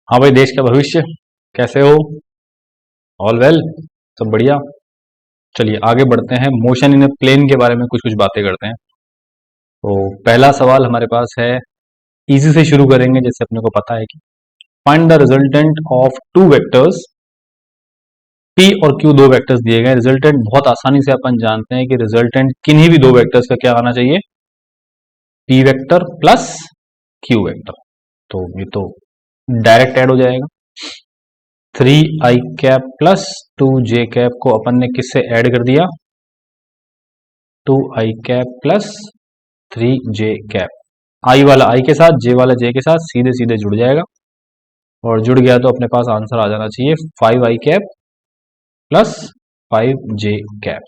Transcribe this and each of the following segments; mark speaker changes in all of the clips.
Speaker 1: हाँ भाई, देश का भविष्य। कैसे हो? All well? सब बढ़िया। चलिए आगे बढ़ते हैं, मोशन इन ए प्लेन के बारे में कुछ कुछ बातें करते हैं। तो पहला सवाल हमारे पास है, इजी से शुरू करेंगे। जैसे अपने को पता है कि find the resultant of two vectors P और क्यू, दो वेक्टर्स दिए गए। रिजल्टेंट बहुत आसानी से अपन जानते हैं कि रिजल्टेंट किन्हीं भी दो वेक्टर्स का क्या आना चाहिए, P vector plus Q vector. तो ये तो डायरेक्ट ऐड हो जाएगा। 3i cap plus 2j cap को अपन ने किससे ऐड कर दिया, 2i cap plus 3j cap. आई वाला आई के साथ, जे वाला जे के साथ सीधे सीधे जुड़ जाएगा, और जुड़ गया तो अपने पास आंसर आ जाना चाहिए 5i cap plus 5j cap.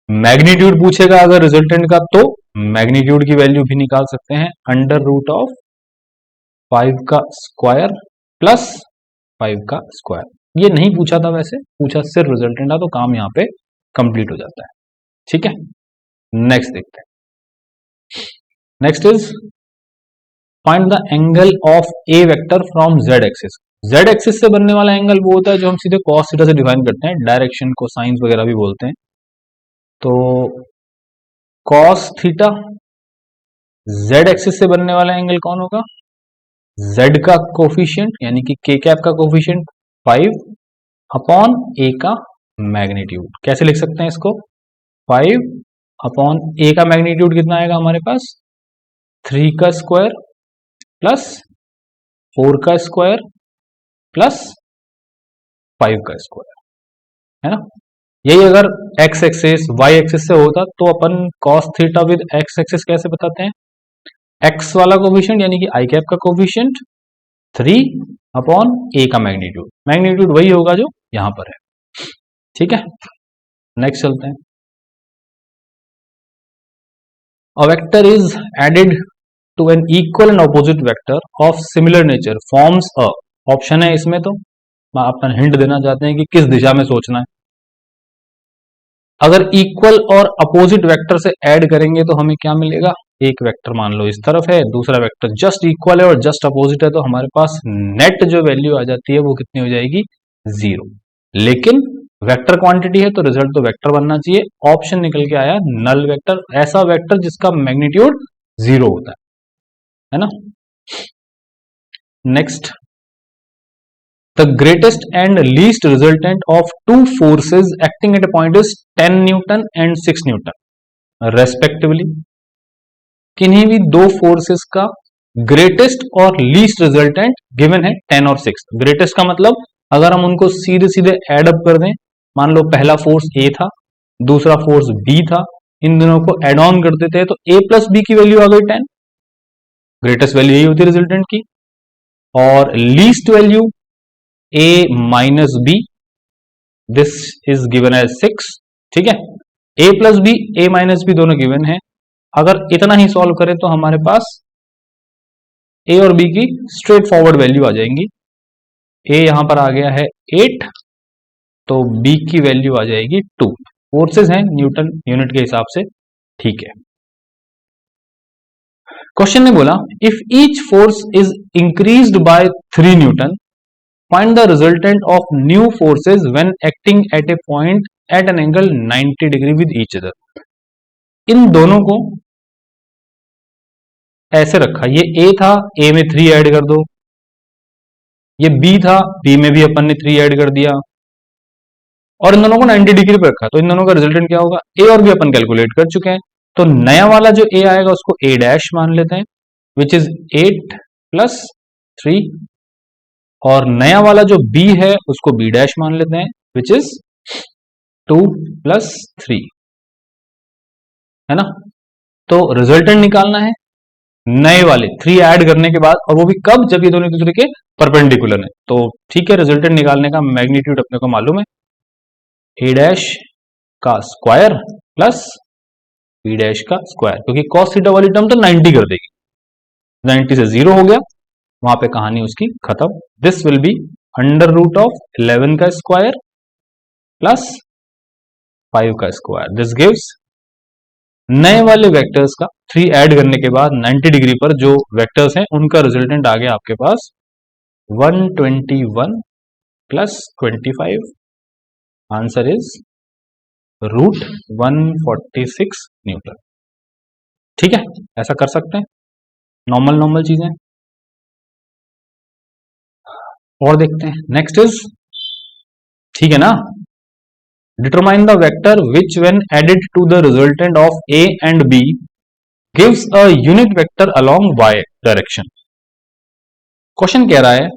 Speaker 1: Magnitude पूछेगा अगर रिजल्टेंट का, तो मैग्नीट्यूड की वैल्यू भी निकाल सकते हैं, अंडर रूट ऑफ 5 का स्क्वायर प्लस 5 का स्क्वायर। ये नहीं पूछा था, वैसे पूछा सिर्फ रिजल्टेंट था, तो काम यहाँ पे कंप्लीट हो जाता है। ठीक है, नेक्स्ट देखते हैं। Next is find the angle of A vector from Z axis. Z axis से बनने वाला एंगल वो होता है जो हम सीधे कॉस थीटा से डिफाइन करते हैं, डायरेक्शन को साइंस वगैरह भी बोलते हैं। तो कॉस थीटा, जेड एक्सिस से बनने वाला एंगल कौन होगा, जेड का कोफिशिएंट यानी कि के कैप का कोफिशिएंट 5 अपॉन ए का मैग्नीट्यूड। कैसे लिख सकते हैं इसको, 5 अपॉन ए का मैग्नीट्यूड कितना आएगा हमारे पास, 3 का स्क्वायर प्लस 4 का स्क्वायर प्लस 5 का स्क्वायर, है ना। यही अगर एक्स एक्सिस वाई एक्सिस से होता तो अपन cos theta with X axis कैसे बताते हैं, एक्स वाला कोफिशिएंट यानी कि आई कैप का कोफिशिएंट 3 अपॉन ए का मैग्नीट्यूड। मैग्नीट्यूड वही होगा जो यहां पर है। ठीक है, नेक्स्ट चलते हैं। A vector is added to an equal and opposite vector of similar nature forms a, option है इसमें, तो अपन हिंट देना चाहते हैं कि किस दिशा में सोचना है। अगर इक्वल और अपोजिट वेक्टर से ऐड करेंगे तो हमें क्या मिलेगा, एक वेक्टर मान लो इस तरफ है, दूसरा वेक्टर जस्ट इक्वल है और जस्ट अपोजिट है, तो हमारे पास नेट जो वैल्यू आ जाती है वो कितनी हो जाएगी, 0। लेकिन वेक्टर क्वांटिटी है तो रिजल्ट तो वेक्टर बनना चाहिए। ऑप्शन निकल के आया नल वेक्टर, ऐसा वेक्टर जिसका मैग्नीट्यूड 0 होता है ना। Next, the greatest and least resultant of two forces acting at a point is 10 Newton and 6 Newton respectively. किन्हीं भी दो फोर्सेस का ग्रेटेस्ट और लीस्ट रिजल्टेंट गिवन है 10 और 6। ग्रेटेस्ट का मतलब अगर हम उनको सीधे सीधे एड अप कर दें, मान लो पहला फोर्स ए था, दूसरा फोर्स बी था, इन दोनों को एड ऑन कर देते हैं तो ए प्लस बी की वैल्यू आ गई 10। ग्रेटेस्ट वैल्यू यही होती है रिजल्टेंट की। और least value a minus b, this is given as 6। ठीक है, a plus b, a minus b दोनों गिवन है। अगर इतना ही सॉल्व करें तो हमारे पास a और b की स्ट्रेट फॉरवर्ड वैल्यू आ जाएंगी। a यहां पर आ गया है 8, तो b की वैल्यू आ जाएगी 2। फोर्सेस हैं न्यूटन यूनिट के हिसाब से। ठीक है, क्वेश्चन ने बोला if each force is increased by 3 Newton, find the resultant of new forces when acting at a point at an angle 90 degree with each other। इन दोनों को ऐसे रखा, ये A था, A में 3 ऐड कर दो, ये B था, B में भी अपन ने 3 ऐड कर दिया, और इन दोनों को 90 डिग्री पर रखा, तो इन दोनों का रिजल्टेंट क्या होगा, A और B अपन कैलकुलेट कर चुके हैं। तो नया वाला जो A आएगा उसको A डैश मान लेते हैं, विच इज 8 प्लस 3, और नया वाला जो B है उसको B डैश मान लेते हैं, विच इज 2 प्लस 3, है ना। तो रिजल्टेंट निकालना है नए वाले 3 ऐड करने के बाद, और वो भी कब, जब ये दोनों एक दूसरे के परपेंडिकुलर है। तो ठीक है, रिजल्टेंट निकालने का मैग्नीट्यूड अपने को मालूम है, A डैश का स्क्वायर प्लस B डैश का स्क्वायर, क्योंकि cos थीटा वाली टर्म तो 90 कर देगी, 90 से 0 हो गया, वहां पे कहानी उसकी खत्म। This will be under root of 11 का स्क्वायर प्लस 5 का स्क्वायर। दिस गिव्स नए वाले वेक्टर्स का 3 ऐड करने के बाद 90 डिग्री पर जो वेक्टर्स हैं उनका रिजल्टेंट आ गया आपके पास 121 plus 25, answer is root 146 newton. ठीक है, ऐसा कर सकते हैं, नॉर्मल चीजें। और देखते हैं, नेक्स्ट इज, ठीक है ना, determine the vector which when added to the resultant of A and B gives a unit vector along Y direction. Question कह रहा है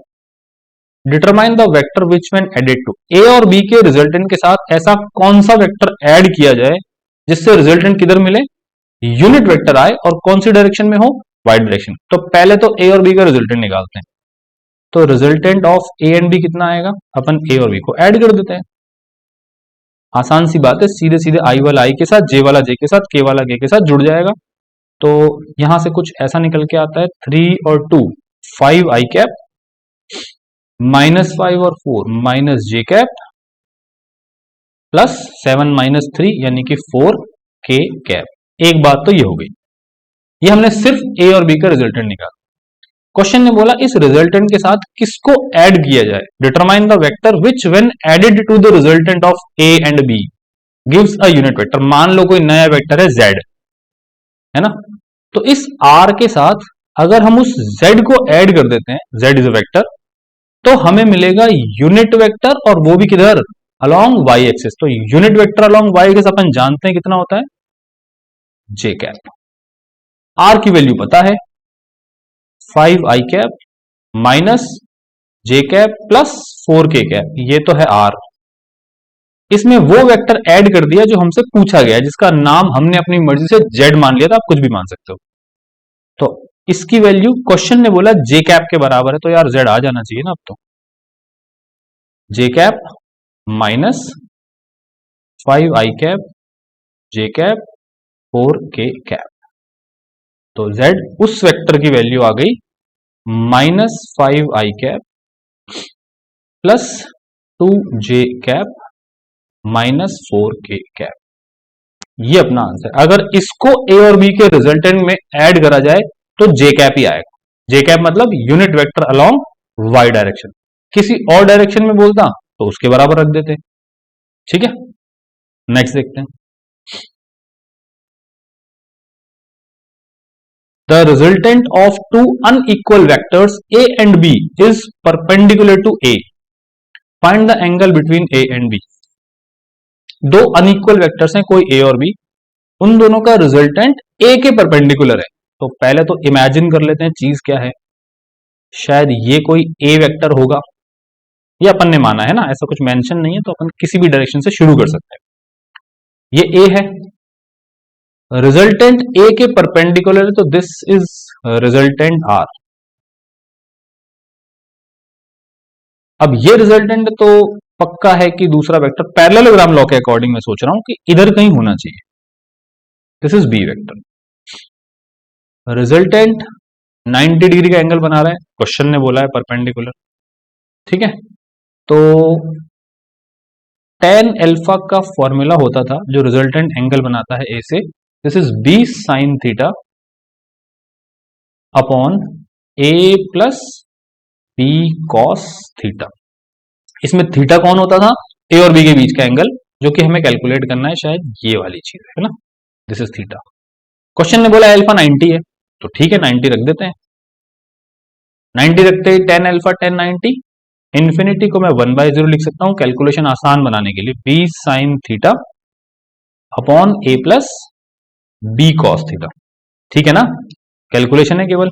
Speaker 1: determine the vector which when added to, A और B के resultant के साथ ऐसा कौन सा वेक्टर ऐड किया जाए जिससे रिजल्टेंट किधर मिले, यूनिट वेक्टर आए, और कौन सी डायरेक्शन में हो, वाई डायरेक्शन। तो पहले तो ए और बी का रिजल्टेंट निकालते हैं। तो resultant of A and B कितना आएगा, अपन ए और बी को ऐड कर देते हैं। आसान सी बात है, सीधे सीधे आई वाला आई के साथ, जे वाला जे के साथ, के वाला के साथ जुड़ जाएगा। तो यहां से कुछ ऐसा निकल के आता है, 3 और 2 5 आई कैप, -5 और 4 minus J cap, plus 7 minus 3 यानी कि 4 के कैप। एक बात तो ये हो गई, ये हमने सिर्फ ए और बी का रिजल्टेंट निकाला। क्वेश्चन ने बोला इस रिजल्टेंट के साथ किसको ऐड किया जाए, determine the vector which when added to the resultant of A and B gives a unit vector. मान लो कोई नया वेक्टर है z, है ना, तो इस r के साथ अगर हम उस z को ऐड कर देते हैं, z इज अ वेक्टर, तो हमें मिलेगा यूनिट वेक्टर, और वो भी किधर, अलोंग वाई एक्सिस। तो unit vector along Y axis अपन जानते हैं कितना होता है, जे कैप। r की वैल्यू पता है, 5 I cap minus J cap plus 4 K cap, ये तो है r। इसमें वो वेक्टर ऐड कर दिया जो हमसे पूछा गया, जिसका नाम हमने अपनी मर्जी से z मान लिया था, आप कुछ भी मान सकते हो। तो इसकी वैल्यू क्वेश्चन ने बोला जे कैप के बराबर है, तो यार z आ जाना चाहिए ना अब तो। जे cap minus 5 I cap J cap 4 K cap, तो z उस वेक्टर की वैल्यू आ गई -5 I cap plus 2 J cap -4 K cap. ये अपना आंसर। अगर इसको ए और बी के रिजल्टेंट में ऐड करा जाए तो जे कैप ही आएगा। जे कैप मतलब unit vector along Y direction. किसी और डायरेक्शन में बोलता तो उसके बराबर रख देते। ठीक है, नेक्स्ट देखते हैं। The resultant of two unequal vectors a and b is perpendicular to a. Find the angle between a and b. दो अनइक्वल वेक्टर्स हैं, कोई a और b, उन दोनों का रिजल्टेंट a के परपेंडिकुलर है। तो पहले तो इमेजिन कर लेते हैं चीज क्या है, शायद ये कोई a वेक्टर होगा, ये अपन ने माना है ना, ऐसा कुछ मेंशन नहीं है, तो अपन किसी भी डायरेक्शन से शुरू कर सकते हैं। ये a है, रिजल्टेंट ए के परपेंडिकुलर है, तो दिस इज रिजल्टेंट आर। अब ये रिजल्टेंट तो पक्का है कि दूसरा वेक्टर पैरेललोग्राम लॉ के अकॉर्डिंग मैं सोच रहा हूं कि इधर कहीं होना चाहिए। This is B vector. Resultant 90 degree का एंगल बना रहा है, क्वेश्चन ने बोला है परपेंडिकुलर। ठीक है, तो tan अल्फा का फॉर्मूला होता था जो रिजल्टेंट एंगल बनाता है ए से, this is b sin theta upon a plus b cos theta. इसमें थीटा कौन होता था, a और b के बीच का एंगल, जो कि हमें कैलकुलेट करना है, शायद ये वाली चीज है ना, दिस इज थीटा। क्वेश्चन ने बोला अल्फा 90 है, तो ठीक है 90 रख देते हैं। 90 रखते ही tan अल्फा tan 90, इन्फिनिटी को मैं 1/0 लिख सकता हूं कैलकुलेशन आसान बनाने के लिए, b sin theta upon a plus b cos theta. ठीक है ना, कैलकुलेशन है केवल,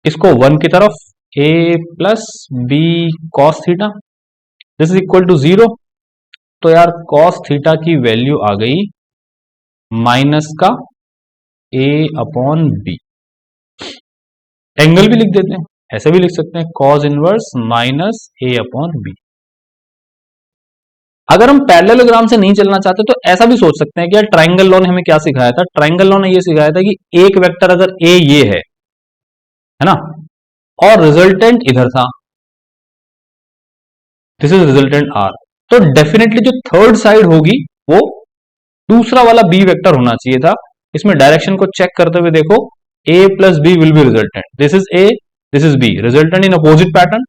Speaker 1: इसको 1 की तरफ a plus b cos theta, this is equal to 0। तो यार cos थीटा की वैल्यू आ गई माइनस का a अपॉन b। एंगल भी लिख देते हैं, ऐसे भी लिख सकते हैं, cos inverse minus a upon b। अगर हम पैरेललोग्राम से नहीं चलना चाहते तो ऐसा भी सोच सकते हैं कि यार ट्राइंगल लॉ ने हमें क्या सिखाया था, ट्राइंगल लॉ ने ये सिखाया था कि एक वेक्टर अगर a ये है ना, और रिजल्टेंट इधर था, दिस इज रिजल्टेंट r, तो डेफिनेटली जो थर्ड साइड होगी वो दूसरा वाला b वेक्टर होना चाहिए था। इसमें डायरेक्शन को चेक करते हुए देखो, a plus b will be resultant, this is a, this is b, resultant in opposite pattern,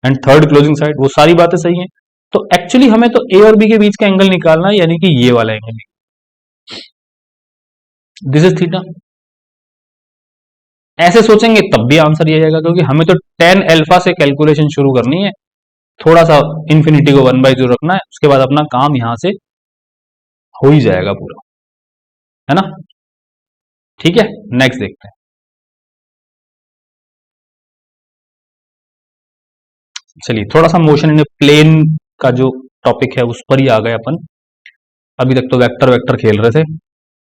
Speaker 1: and third closing side, वो सारी बातें सही हैं। तो एक्चुअली हमें तो ए और बी के बीच का एंगल निकालना है, यानी कि ये वाला एंगल, दिस इज थीटा। ऐसे सोचेंगे तब भी आंसर ये आएगा, क्योंकि हमें तो टेन अल्फा से कैलकुलेशन शुरू करनी है, थोड़ा सा इंफिनिटी को 1/0 रखना है, उसके बाद अपना काम यहां से हो ही जाएगा पूरा, है ना। ठीक है, नेक्स्ट देखते हैं। चलिए थोड़ा सा मोशन इन प्लेन का जो टॉपिक है उस पर ही आ गए अपन। अभी तक तो वेक्टर वेक्टर खेल रहे थे।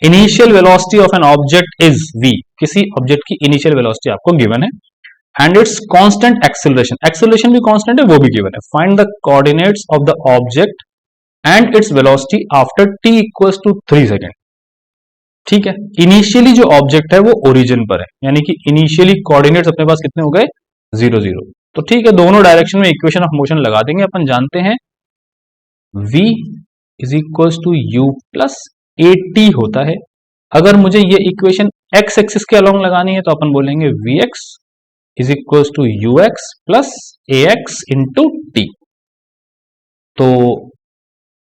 Speaker 1: Initial velocity of an object is v, किसी ऑब्जेक्ट की इनिशियल वेलोसिटी आपको गिवन है, and its constant acceleration, acceleration भी कांस्टेंट है, वो भी गिवन है। Find the coordinates of the object and its velocity after t equals to 3 second. ठीक है, इनिशियली जो ऑब्जेक्ट है वो ओरिजिन पर है, यानी कि इनिशियली कोऑर्डिनेट्स अपने पास कितने हो गए, 0 0। तो ठीक है, दोनों डायरेक्शन में इक्वेशन ऑफ मोशन लगा देंगे। अपन जानते हैं v is equals to u plus A T होता है। अगर मुझे ये इक्वेशन x एक्सिस के अलोंग लगानी है तो अपन बोलेंगे vx is equals to ux plus A X into T. तो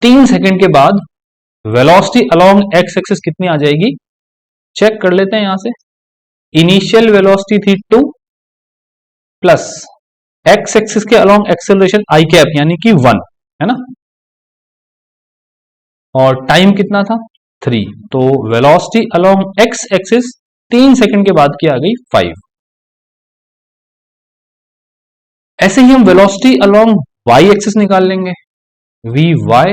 Speaker 1: 3 सेकेंड के बाद वेलोसिटी अलोंग x एक्सिस कितनी आ जाएगी, चेक कर लेते हैं यहां से। इनिशियल वेलोसिटी थी 2 प्लस x एक्सिस के अलोंग एक्सेलरेशन i कैप यानी कि 1, है ना, और टाइम कितना था 3। तो velocity along x axis 3 second के बाद की आ गई 5। ऐसे ही हम वेलोसिटी अलोंग y एक्सिस निकाल लेंगे, vy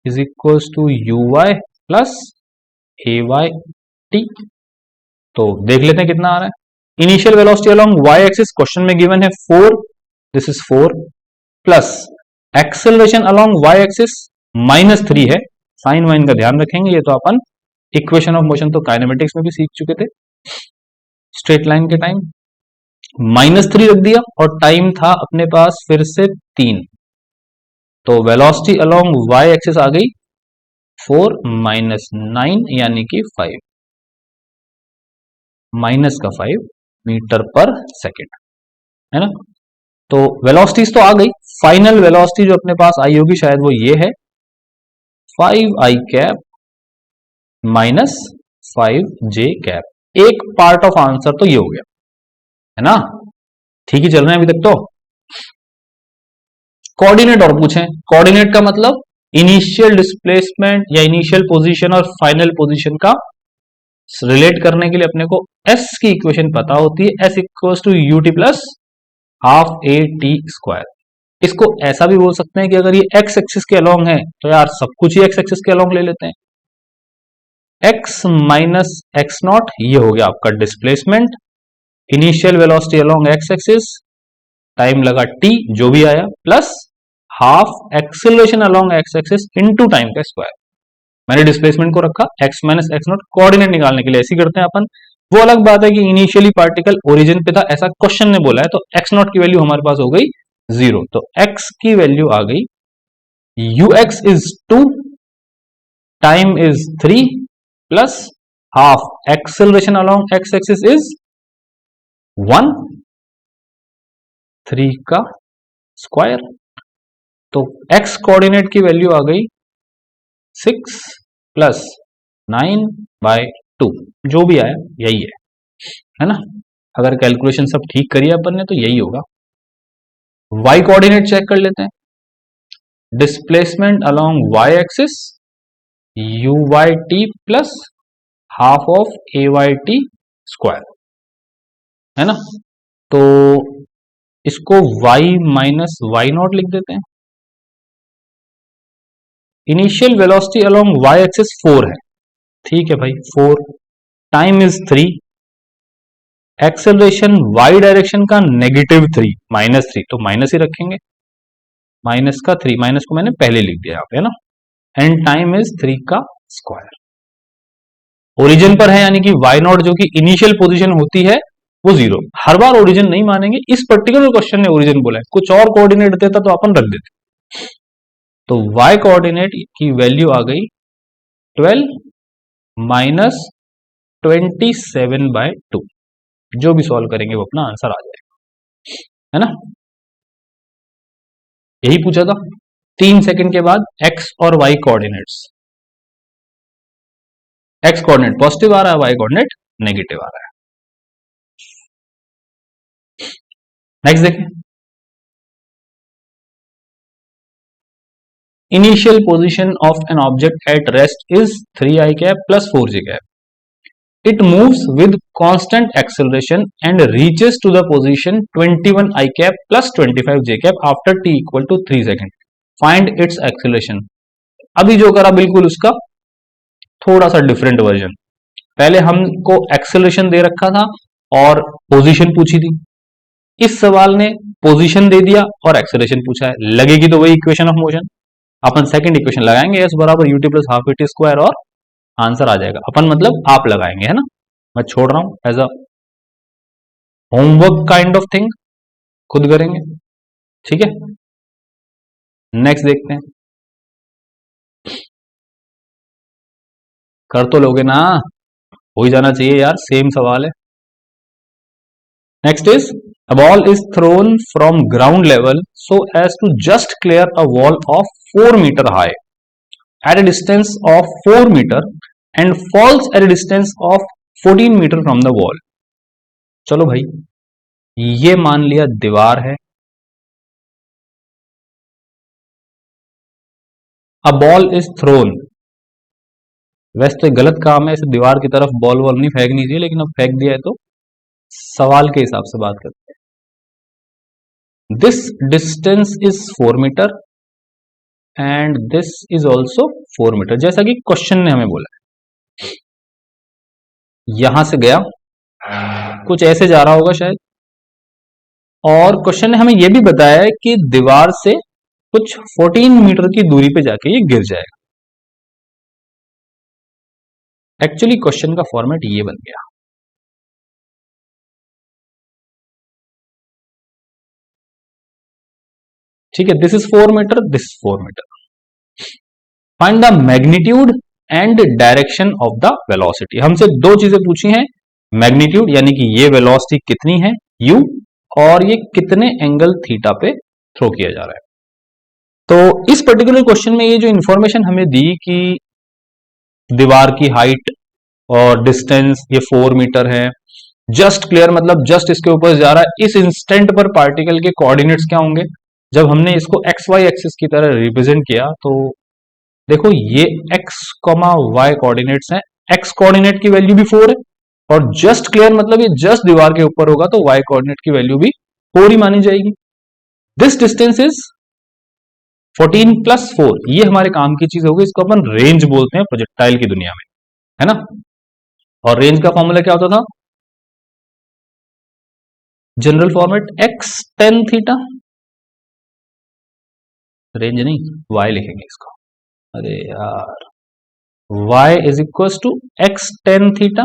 Speaker 1: is equals to uy plus ay t। तो देख लेते हैं कितना आ रहा है। Initial velocity along y axis question में गिवन है 4, this is 4 plus acceleration along y axis -3 है। साइन वाइन का ध्यान रखेंगे, ये तो अपन इक्वेशन ऑफ मोशन तो काइनेमेटिक्स में भी सीख चुके थे स्ट्रेट लाइन के टाइम। -3 रख दिया और टाइम था अपने पास फिर से 3। तो वेलोसिटी अलोंग y एक्सिस आ गई 4 माइनस 9 यानी कि 5, माइनस का 5 मीटर पर सेकेंड, है ना। तो वेलोसिटीज तो आ गई, फाइनल वेलोसिटी जो अपने पास आई होगी शायद वो ये है 5i cap minus 5j cap. एक पार्ट ऑफ आंसर तो ये हो गया, है ना। ठीक ही चल रहे हैं अभी तक तो। कोऑर्डिनेट और पूछें, कोऑर्डिनेट का मतलब इनिशियल डिस्प्लेसमेंट या इनिशियल पोजीशन और फाइनल पोजीशन का रिलेट करने के लिए अपने को s की इक्वेशन पता होती है, s equals to U T plus half A T square. इसको ऐसा भी बोल सकते हैं कि अगर ये x एक्सिस के अलोंग है तो यार सब कुछ ही x एक्सिस के अलोंग ले लेते हैं, x माइनस एक्स नॉट, ये हो गया आपका displacement. Initial velocity along x axis, time लगा t जो भी आया, plus half acceleration along x axis into time का स्क्वायर। मैंने डिस्प्लेसमेंट को रखा x minus x not, coordinate निकालने के लिए ऐसे करते हैं अपन। वो अलग बात है कि इनिशियली पार्टिकल ओरिजिन पे था ऐसा क्वेश्चन ने बोला है, तो x नॉट की वैल्यू हमारे पास हो गई 0, तो x की वैल्यू आ गई ux is 2, time is 3 plus half acceleration along x axis is 1, 3 का स्क्वायर। तो x कोऑर्डिनेट की वैल्यू आ गई 6 प्लस 9/2, जो भी आया यही है ना। अगर कैलकुलेशन सब ठीक करिए अपन ने तो यही होगा। y कोऑर्डिनेट चेक कर लेते हैं, displacement along y axis u Y T plus half of A Y T square, है ना। तो इसको y माइनस वाई नॉट लिख देते हैं। Initial velocity along y axis 4 है, ठीक है भाई 4, time is 3, acceleration y direction का -3 -3, तो माइनस ही रखेंगे, माइनस का 3, माइनस को मैंने पहले लिख दिया यहाँ पे, है ना। एंड टाइम इज 3 का स्क्वायर। ओरिजिन पर है यानी कि y नॉट जो कि इनिशियल पोजीशन होती है वो 0। हर बार ओरिजिन नहीं मानेंगे, इस पर्टिकुलर क्वेश्चन ने ओरिजिन बोला है, कुछ और कोऑर्डिनेट देता तो अपन रख देते। तो y कोऑर्डिनेट की वैल्यू आ गई 12 माइनस 27/2, जो भी सॉल्व करेंगे वो अपना आंसर आ जाएगा, है ना। यही पूछा था। 3 सेकंड के बाद एक्स और Y coordinates, X coordinate positive आ रहा है, वाई कोऑर्डिनेट नेगेटिव आ रहा है। नेक्स्ट देखें, initial position of an object at rest is 3i cap plus 4j cap. It moves with constant acceleration and reaches to the position 21i cap plus 25j cap after t equal to 3 second. Find its acceleration. अभी जो करा बिल्कुल उसका थोड़ा सा different version. पहले हमको acceleration दे रखा था और पोजीशन पूछी थी, इस सवाल ने पोजीशन दे दिया और एक्सेलरेशन पूछा है, लगेगी तो वही equation of motion. Upon second equation लगाएंगे, एस बराबर UT plus half T square और आंसर आ जाएगा। अपन मतलब आप लगाएंगे, है ना, मैं छोड़ रहा हूं as a homework kind of thing, खुद करेंगे, ठीक है। नेक्स्ट देखते हैं, कर तो लोगे ना, हो ही जाना चाहिए यार, सेम सवाल है। Next is a ball is thrown from ground level so as to just clear a wall of 4 meter high at a distance of 4 meter and falls at a distance of 14 meter from the wall. चलो भाई, ये मान लिया दीवार है, a ball is thrown, वैसे तो गलत काम है, इसे दीवार की तरफ बॉल वॉल नहीं फेंकनी चाहिए, लेकिन अब फेंक दिया है तो सवाल के हिसाब से बात करते हैं। This distance is 4 metre and this is also 4 metre, जैसा कि क्वेश्चन ने हमें बोला है। यहां से गया, कुछ ऐसे जा रहा होगा शायद, और क्वेश्चन ने हमें यह भी बताया है कि दीवार से कुछ 14 मीटर की दूरी पे जाके ये गिर जाएगा। एक्चुअली क्वेश्चन का फॉर्मेट ये बन गया, ठीक है, this is 4 metre, this is 4 metre. Find the magnitude and direction of the velocity. हमसे दो चीजें पूछी हैं, मैग्नीट्यूड यानी कि ये वेलोसिटी कितनी है u, और ये कितने एंगल थीटा पे थ्रो किया जा रहा है। तो इस पर्टिकुलर क्वेश्चन में ये जो इंफॉर्मेशन हमें दी कि दीवार की हाइट और डिस्टेंस ये 4 मीटर है, जस्ट क्लियर मतलब जस्ट इसके ऊपर जा रहा है, इस इंस्टेंट पर पार्टिकल के कोऑर्डिनेट्स क्या होंगे। जब हमने इसको एक्स वाई एक्सिस की तरह रिप्रेजेंट किया तो देखो ये x, y कोऑर्डिनेट्स हैं, x कोऑर्डिनेट की वैल्यू भी 4 है, और जस्ट क्लियर मतलब ये जस्ट दीवार के ऊपर होगा तो y कोऑर्डिनेट की वैल्यू भी 4 ही मानी जाएगी। दिस डिस्टेंस इज 14 प्लस 4, ये हमारे काम की चीज होगी, इसको अपन रेंज बोलते हैं प्रोजेक्टाइल की दुनिया में, है ना। और रेंज का फॉर्मूला क्या होता था, general format x tan theta, range नहीं y लिखेंगे इसको, अरे यार y is equal to x tan theta,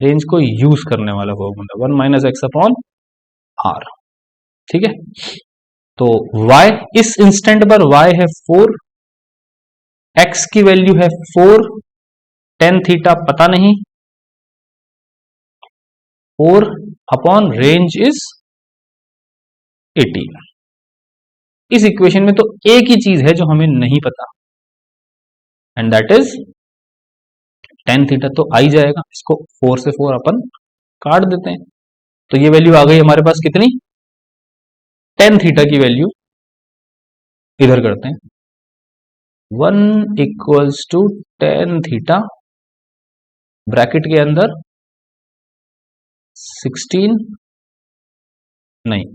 Speaker 1: range को यूज करने वाला formula 1 minus X upon R, ठीक है। तो y इस इंस्टेंट पर y है 4, x की वैल्यू है 4, tan थीटा पता नहीं, 4 अपॉन रेंज इज 18। इस इक्वेशन में तो एक ही चीज है जो हमें नहीं पता, and that is tan theta, तो आ ही जाएगा, इसको 4 से 4 अपन काट देते हैं, तो ये वैल्यू आ गई हमारे पास कितनी, tan थीटा की वैल्यू इधर करते हैं, 1 equals to tan theta bracket के अंदर 16 नहीं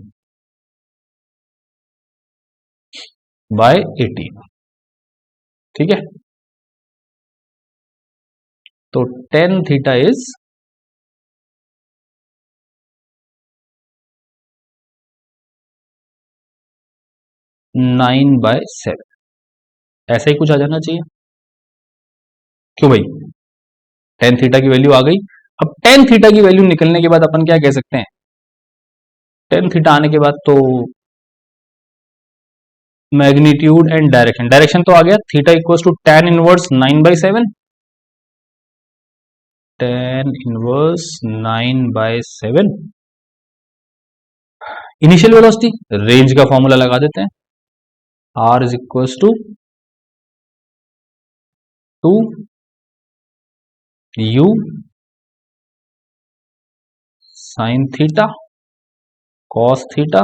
Speaker 1: बाय 18, ठीक है। तो tan थीटा इज 9/7, ऐसा ही कुछ आ जाना चाहिए, क्यों भाई, tan थीटा की वैल्यू आ गई। अब tan थीटा की वैल्यू निकलने के बाद अपन क्या कह सकते हैं, tan थीटा आने के बाद तो मैग्नीट्यूड एंड डायरेक्शन, डायरेक्शन तो आ गया, theta equals to tan inverse 9/7, tan inverse 9/7, initial velocity range का फॉर्मूला लगा देते हैं, R is equal to 2 U sine theta cos theta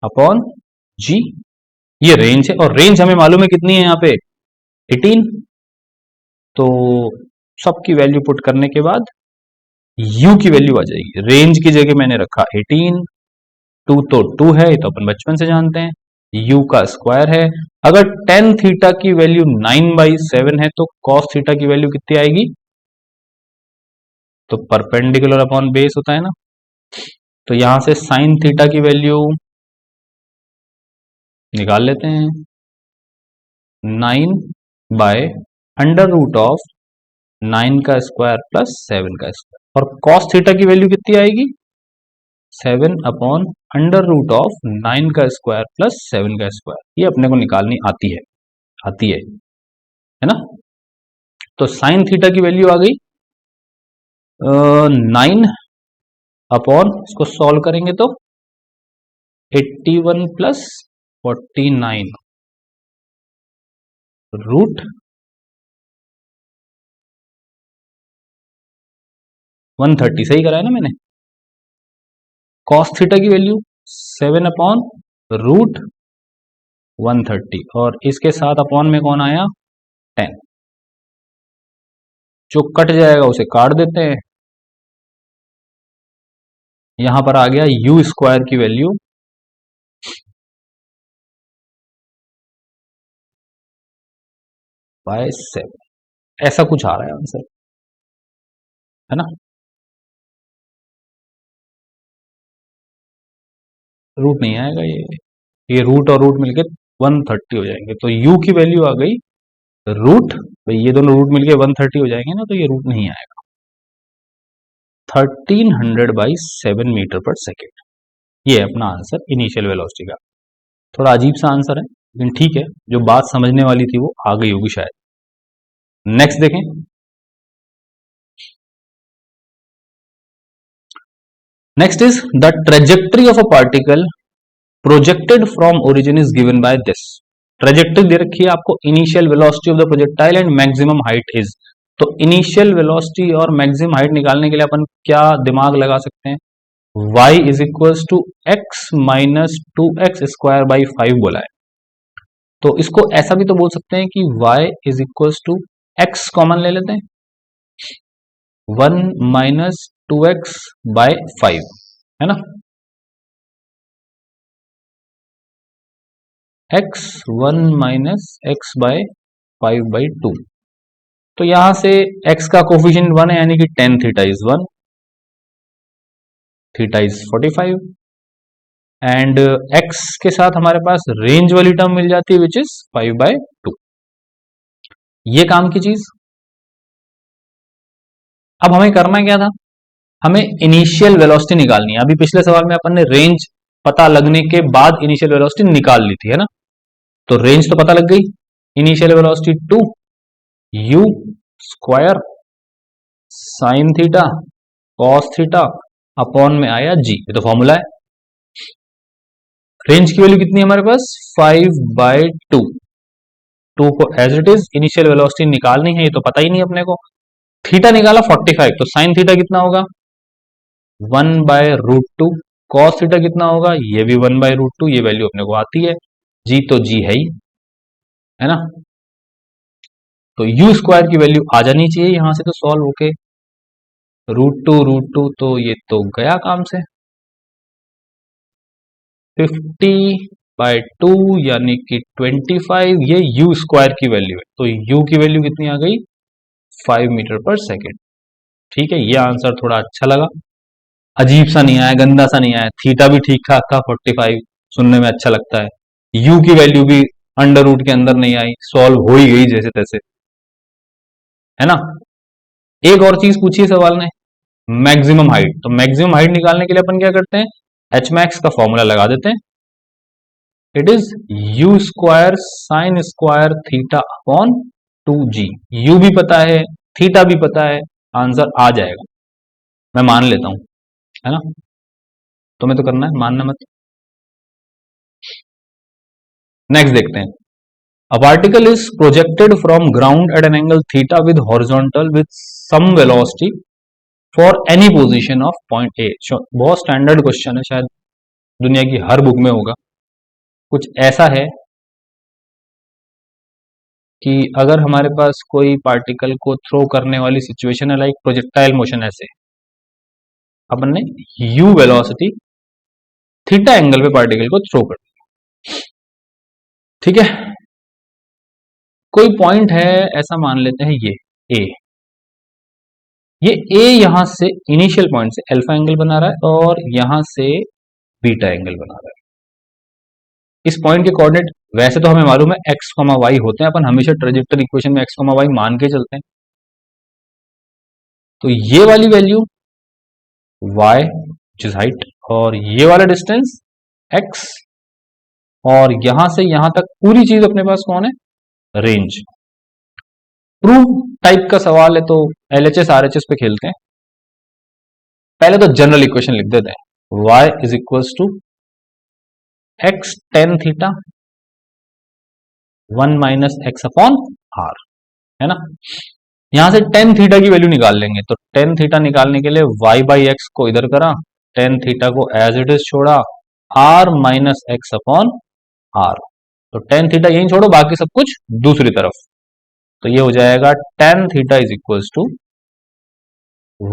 Speaker 1: upon G. ये रेंज है और रेंज हमें मालूम है कितनी है यहाँ पे 18। तो सबकी वैल्यू पुट करने के बाद u की वैल्यू आ जाएगी। रेंज की जगह मैंने रखा 18, 2 तो 2 है, ये तो अपन बचपन से जानते हैं, u का स्क्वायर है। अगर टेन थीटा की वैल्यू 9/7 है तो कॉस थीटा की वैल्यू कितनी आएगी? तो परपेंडिकुलर अपॉन बेस होता है ना, तो यहां से साइन थीटा की वैल्यू निकाल लेते हैं, 9/√ऑफ 9 का स्क्वायर प्लस 7 का स्क्वायर। और कॉस थीटा की वैल्यू कितनी आएगी? 7/√ऑफ 9 का स्क्वायर प्लस 7 का स्क्वायर। ये अपने को निकालनी आती है ना। तो साइन थीटा की वैल्यू आ गई 9 अपॉन, इसको सॉल्व करेंगे तो 81 प्लस 49 रूट 130। सही करा है ना मैंने। कॉस थीटा की वैल्यू 7/√130 और इसके साथ अपॉन में कौन आया? 10। जो कट जाएगा उसे काट देते हैं। यहां पर आ गया यू स्क्वायर की वैल्यू 7। ऐसा कुछ आ रहा है आंसर, है ना। रूट नहीं आएगा, ये रूट और रूट मिलके 130 हो जाएंगे। तो u की वैल्यू आ गई रूट, भाई ये दोनों रूट मिलके 130 हो जाएंगे ना, तो ये रूट नहीं आएगा। 1300/7 मीटर पर सेकेंड, ये है अपना आंसर इनिशियल वेलोसिटी का। थोड़ा अजीब सा आंसर है लेकिन ठीक है, जो बात समझने वाली थी वो आ गई होगी शायद। नेक्स्ट देखें। Next is the trajectory of a particle projected from origin is given by this. Trajectory दे रखी है आपको, initial velocity of the projectile and maximum height is. तो इनिशियल वेलोसिटी और मैक्सिमम हाइट निकालने के लिए अपन क्या दिमाग लगा सकते हैं? y is equal to X minus 2x² by 5 बोला है। तो इसको ऐसा भी तो बोल सकते हैं कि y is equal to X common ले लेते हैं, 1 माइनस 2x/5, है ना। x 1 minus x/5/2। तो यहां से x का कोफिशिएंट 1 है, यानी कि ten theta is 1, theta is 45 and x के साथ हमारे पास रेंज वाली टर्म मिल जाती है विच इज 5/2। ये काम की चीज। अब हमें करना क्या था? हमें इनिशियल वेलोसिटी निकालनी है। अभी पिछले सवाल में अपन ने रेंज पता लगने के बाद इनिशियल वेलोसिटी निकाल ली थी, है ना। तो रेंज तो पता लग गई, initial velocity 2 you square sign theta cos theta upon में आया जी, ये तो फॉर्मूला है। रेंज की वैल्यू कितनी है हमारे पास? 5/2। 2 को as it is initial velocity निकालनी है, ये तो पता ही नहीं अपने को। थीटा निकाला 45, तो साइन थीटा कितना होगा? 1/√2। कॉस थीटा कितना होगा? ये भी 1/√2। ये वैल्यू अपने को आती है, जी तो जी है ही, है ना। तो यू स्क्वायर की वैल्यू आ जानी चाहिए यहां से, तो सॉल्व होके √2 तो ये तो गया काम से। 50/2 यानी कि 25, ये यू स्क्वायर की वैल्यू है। तो यू की वैल्यू कितनी आ गई? 5 मीटर पर सेकेंड। ठीक है, ये आंसर थोड़ा अच्छा लगा, अजीब सा नहीं आया, गंदा सा नहीं आया। थीटा भी ठीक ठाक था, 45 सुनने में अच्छा लगता है। यू की वैल्यू भी अंडर रूट के अंदर नहीं आई, सॉल्व हो ही गई जैसे तैसे, है ना। एक और चीज पूछी सवाल ने, मैक्सिमम हाइट। तो मैक्सिमम हाइट निकालने के लिए अपन क्या करते हैं? एच मैक्स का फॉर्मूला लगा देते हैं। It is you square sine square theta upon 2g। You भी पता है, थीटा भी पता है, आंसर आ जाएगा, मैं मान लेता हूं, है ना। तुम्हें तो करना है, मानना मत। नेक्स्ट देखते हैं, a particle is projected from ground at an angle theta with horizontal with some velocity for any position of point A। बहुत स्टैंडर्ड क्वेश्चन है, शायद दुनिया की हर बुक में होगा। कुछ ऐसा है कि अगर हमारे पास कोई पार्टिकल को थ्रो करने वाली सिचुएशन है, लाइक प्रोजेक्टाइल मोशन, ऐसे अपन ने u वेलोसिटी थीटा एंगल पे पार्टिकल को थ्रो कर दिया, ठीक है। कोई पॉइंट है ऐसा मान लेते हैं, ये ए यहां से इनिशियल पॉइंट से अल्फा एंगल बना रहा है और यहां से बीटा एंगल बना रहा है। इस पॉइंट के कोऑर्डिनेट वैसे तो हमें मालूम है एक्स कॉमा वाई होते हैं, अपन हमेशा ट्रेजेक्टरी इक्वेशन में एक्स कॉमा वाई मान के चलते हैं। तो ये वाली value y which is height और ये वाला डिस्टेंस x, और यहां से यहां तक पूरी चीज अपने पास कौन है, रेंज। प्रूफ टाइप का सवाल है तो LHS RHS पे खेलते हैं। पहले तो जनरल इक्वेशन लिख देते हैं, y is equals to x tan theta 1 minus X upon R, है ना। यहां से टेन थीटा की वैल्यू निकाल लेंगे, तो टेन थीटा निकालने के लिए y बाई एक्स को इधर करा, टेन थीटा को एज इट इज छोड़ा, r minus X upon R, तो टेन थीटा यहीं छोड़ो, बाकी सब कुछ दूसरी तरफ। तो ये हो जाएगा tan theta is equals to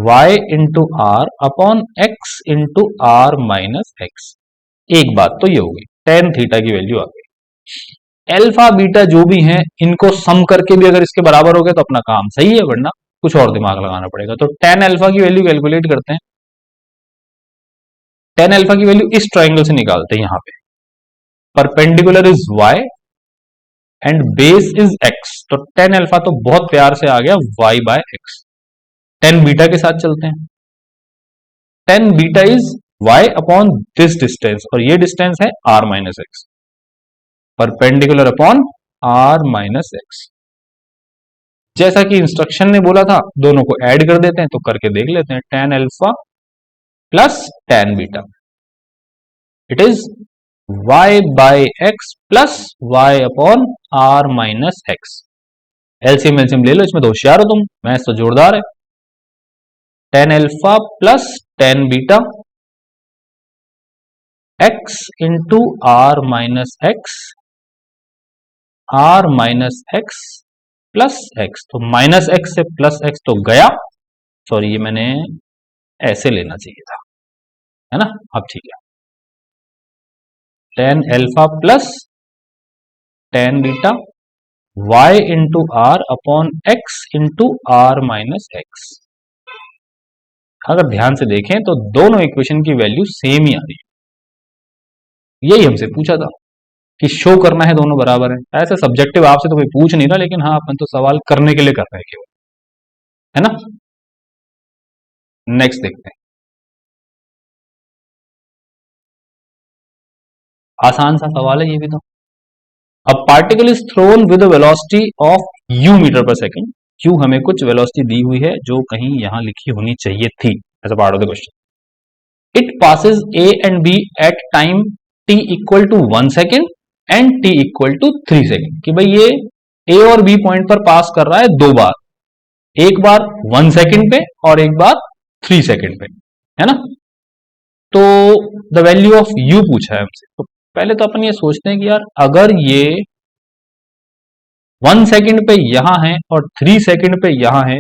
Speaker 1: y into R upon X into R minus X. एक बात तो ये होगी, टेन थीटा की वैल्यू आ गई। अल्फा बीटा जो भी हैं इनको सम करके भी अगर इसके बराबर हो गए तो अपना काम सही है, वरना कुछ और दिमाग लगाना पड़ेगा। तो टेन अल्फा की वैल्यू कैलकुलेट करते हैं। टेन अल्फा की वैल्यू इस ट्राइंगल से निकालते हैं, यहां पे perpendicular is y and base is x, तो टेन अल्फा तो बहुत प्यार से आ गया y by X. Tan beta के साथ चलते हैं, tan beta is y upon this distance, और ये डिस्टेंस है r minus X, perpendicular upon r minus X. जैसा कि इंस्ट्रक्शन ने बोला था, दोनों को ऐड कर देते हैं, तो करके देख लेते हैं। Tan alpha plus tan beta, it is y by X plus y upon r minus X. LCM LCM ले लो, इसमें तो होशियार हो तुम, मैथ्स तो जोरदार है। Tan alpha plus tan beta x into R minus X, R minus X plus X, तो माइनस एक्स से प्लस एक्स तो गया, सॉरी ये मैंने ऐसे लेना चाहिए था, है ना। अब ठीक है, tan alpha plus tan beta y into R upon X into R minus X. अगर ध्यान से देखें तो दोनों इक्वेशन की वैल्यू सेम ही आ रही है। यही हमसे पूछा था कि शो करना है दोनों बराबर है। ऐसे सब्जेक्टिव आपसे तो कोई पूछ नहीं रहा, लेकिन हाँ अपन तो सवाल करने के लिए कर रहे हैं केवल, है ना। नेक्स्ट देखते हैं, आसान सा सवाल है ये भी तो। अब particle is thrown with velocity of u metre पर सेकेंड। q हमें कुछ वेलोसिटी दी हुई है जो कहीं यहां लिखी होनी चाहिए थी, as a part of the question. It passes a and b at time t equal to 1 second and t equal to 3 second. कि भाई ये a और b पॉइंट पर पास कर रहा है दो बार, एक बार 1 सेकेंड पे और एक बार 3 सेकेंड पे, है ना। तो द वैल्यू ऑफ u पूछा है हमसे। तो पहले तो अपन ये सोचते हैं कि यार अगर ये 1 सेकेंड पे यहां है और 3 सेकेंड पे यहां है,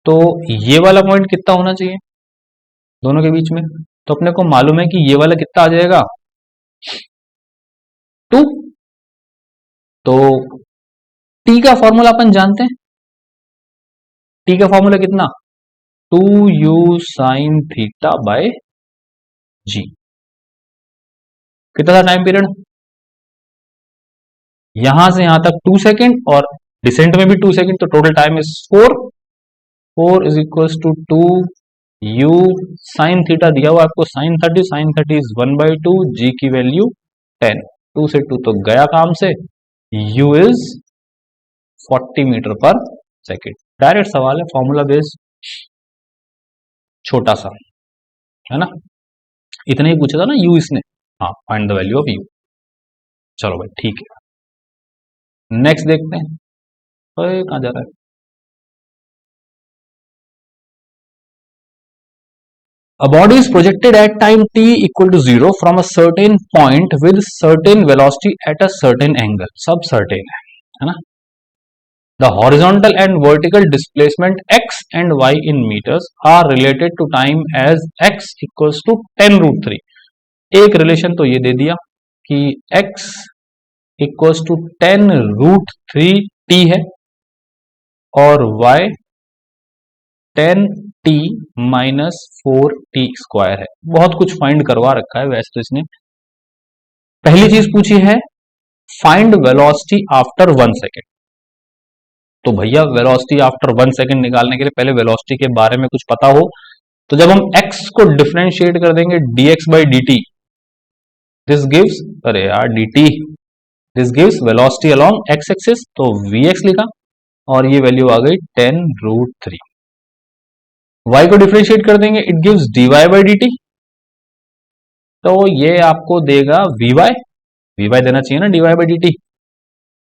Speaker 1: तो ये वाला पॉइंट कितना होना चाहिए दोनों के बीच में। तो अपने को मालूम है कि ये वाला कितना आ जाएगा, 2। तो t का फॉर्मूला अपन जानते हैं, t का फॉर्मूला कितना, 2u साइन थीटा बाय जी। कितना था टाइम पीरियड, यहां से यहां तक 2 सेकेंड और डिसेंट में भी 2 सेकेंड, तो total time is 4। 4 is equals to 2 u sine theta दिया हुआ आपको साइन 30, साइन 30 इज 1/2, g की वैल्यू 10, 2 से 2 तो गया काम से, u इज 40 मीटर पर सेकेंड। डायरेक्ट सवाल है, फॉर्मूला बेस्ड, छोटा सा, है ना। इतना ही पूछा था ना u इसने, हाँ, find the value of u। चलो भाई ठीक है। नेक्स्ट देखते हैं, ओए कहाँ जा रहा है। A body is projected at time t equal to 0 from a certain point with certain velocity at a certain angle. सब certain है ना। The horizontal and vertical displacement x and y in meters are related to time as x equals to 10 root 3. एक relation तो ये दे दिया कि x equals to 10 root 3 t है और y 10 t minus 4 t square है। बहुत कुछ फाइंड करवा रखा है वैसे तो इसने। पहली चीज पूछी है फाइंड वेलोसिटी आफ्टर 1 सेकेंड। तो भैया वेलोसिटी आफ्टर 1 सेकेंड निकालने के लिए पहले वेलोसिटी के बारे में कुछ पता हो। तो जब हम x को डिफरेंशिएट कर देंगे dx by dt, this gives, अरे यार dt, this gives velocity along x axis, तो vx लिखा और ये वैल्यू आ गई 10 रूट 3। y को डिफरेंशिएट कर देंगे, it gives dy by dt, तो ये आपको देगा vy देना चाहिए ना dy बाई dt,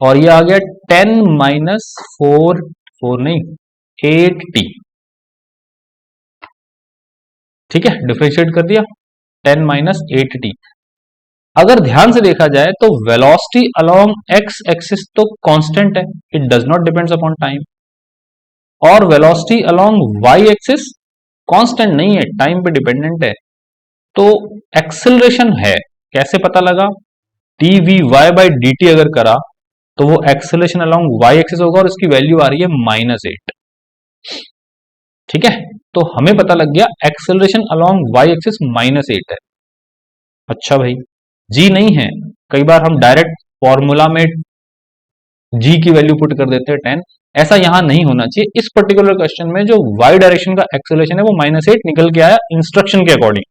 Speaker 1: और ये आ गया 10 माइनस 4 नहीं 8t। ठीक है, डिफरेंशिएट कर दिया 10 माइनस 8t। अगर ध्यान से देखा जाए तो वेलोसिटी अलोंग x एक्सिस तो कांस्टेंट है, it does not depends upon time, और velocity along y axis constant नहीं है, टाइम पे डिपेंडेंट है। तो एक्सेलरेशन है, कैसे पता लगा, dvy बाई dt अगर करा तो वो एक्सेलरेशन अलोंग y एक्सिस होगा और उसकी वैल्यू आ रही है -8। ठीक है, तो हमें पता लग गया एक्सेलरेशन अलोंग y एक्सिस -8 है। अच्छा भाई, g नहीं है, कई बार हम डायरेक्ट फॉर्मूला में g की वैल्यू पुट कर देते हैं 10, ऐसा यहां नहीं होना चाहिए। इस पर्टिकुलर क्वेश्चन में जो y डायरेक्शन का एक्सेलरेशन है वो -8 निकल के आया इंस्ट्रक्शन के अकॉर्डिंग,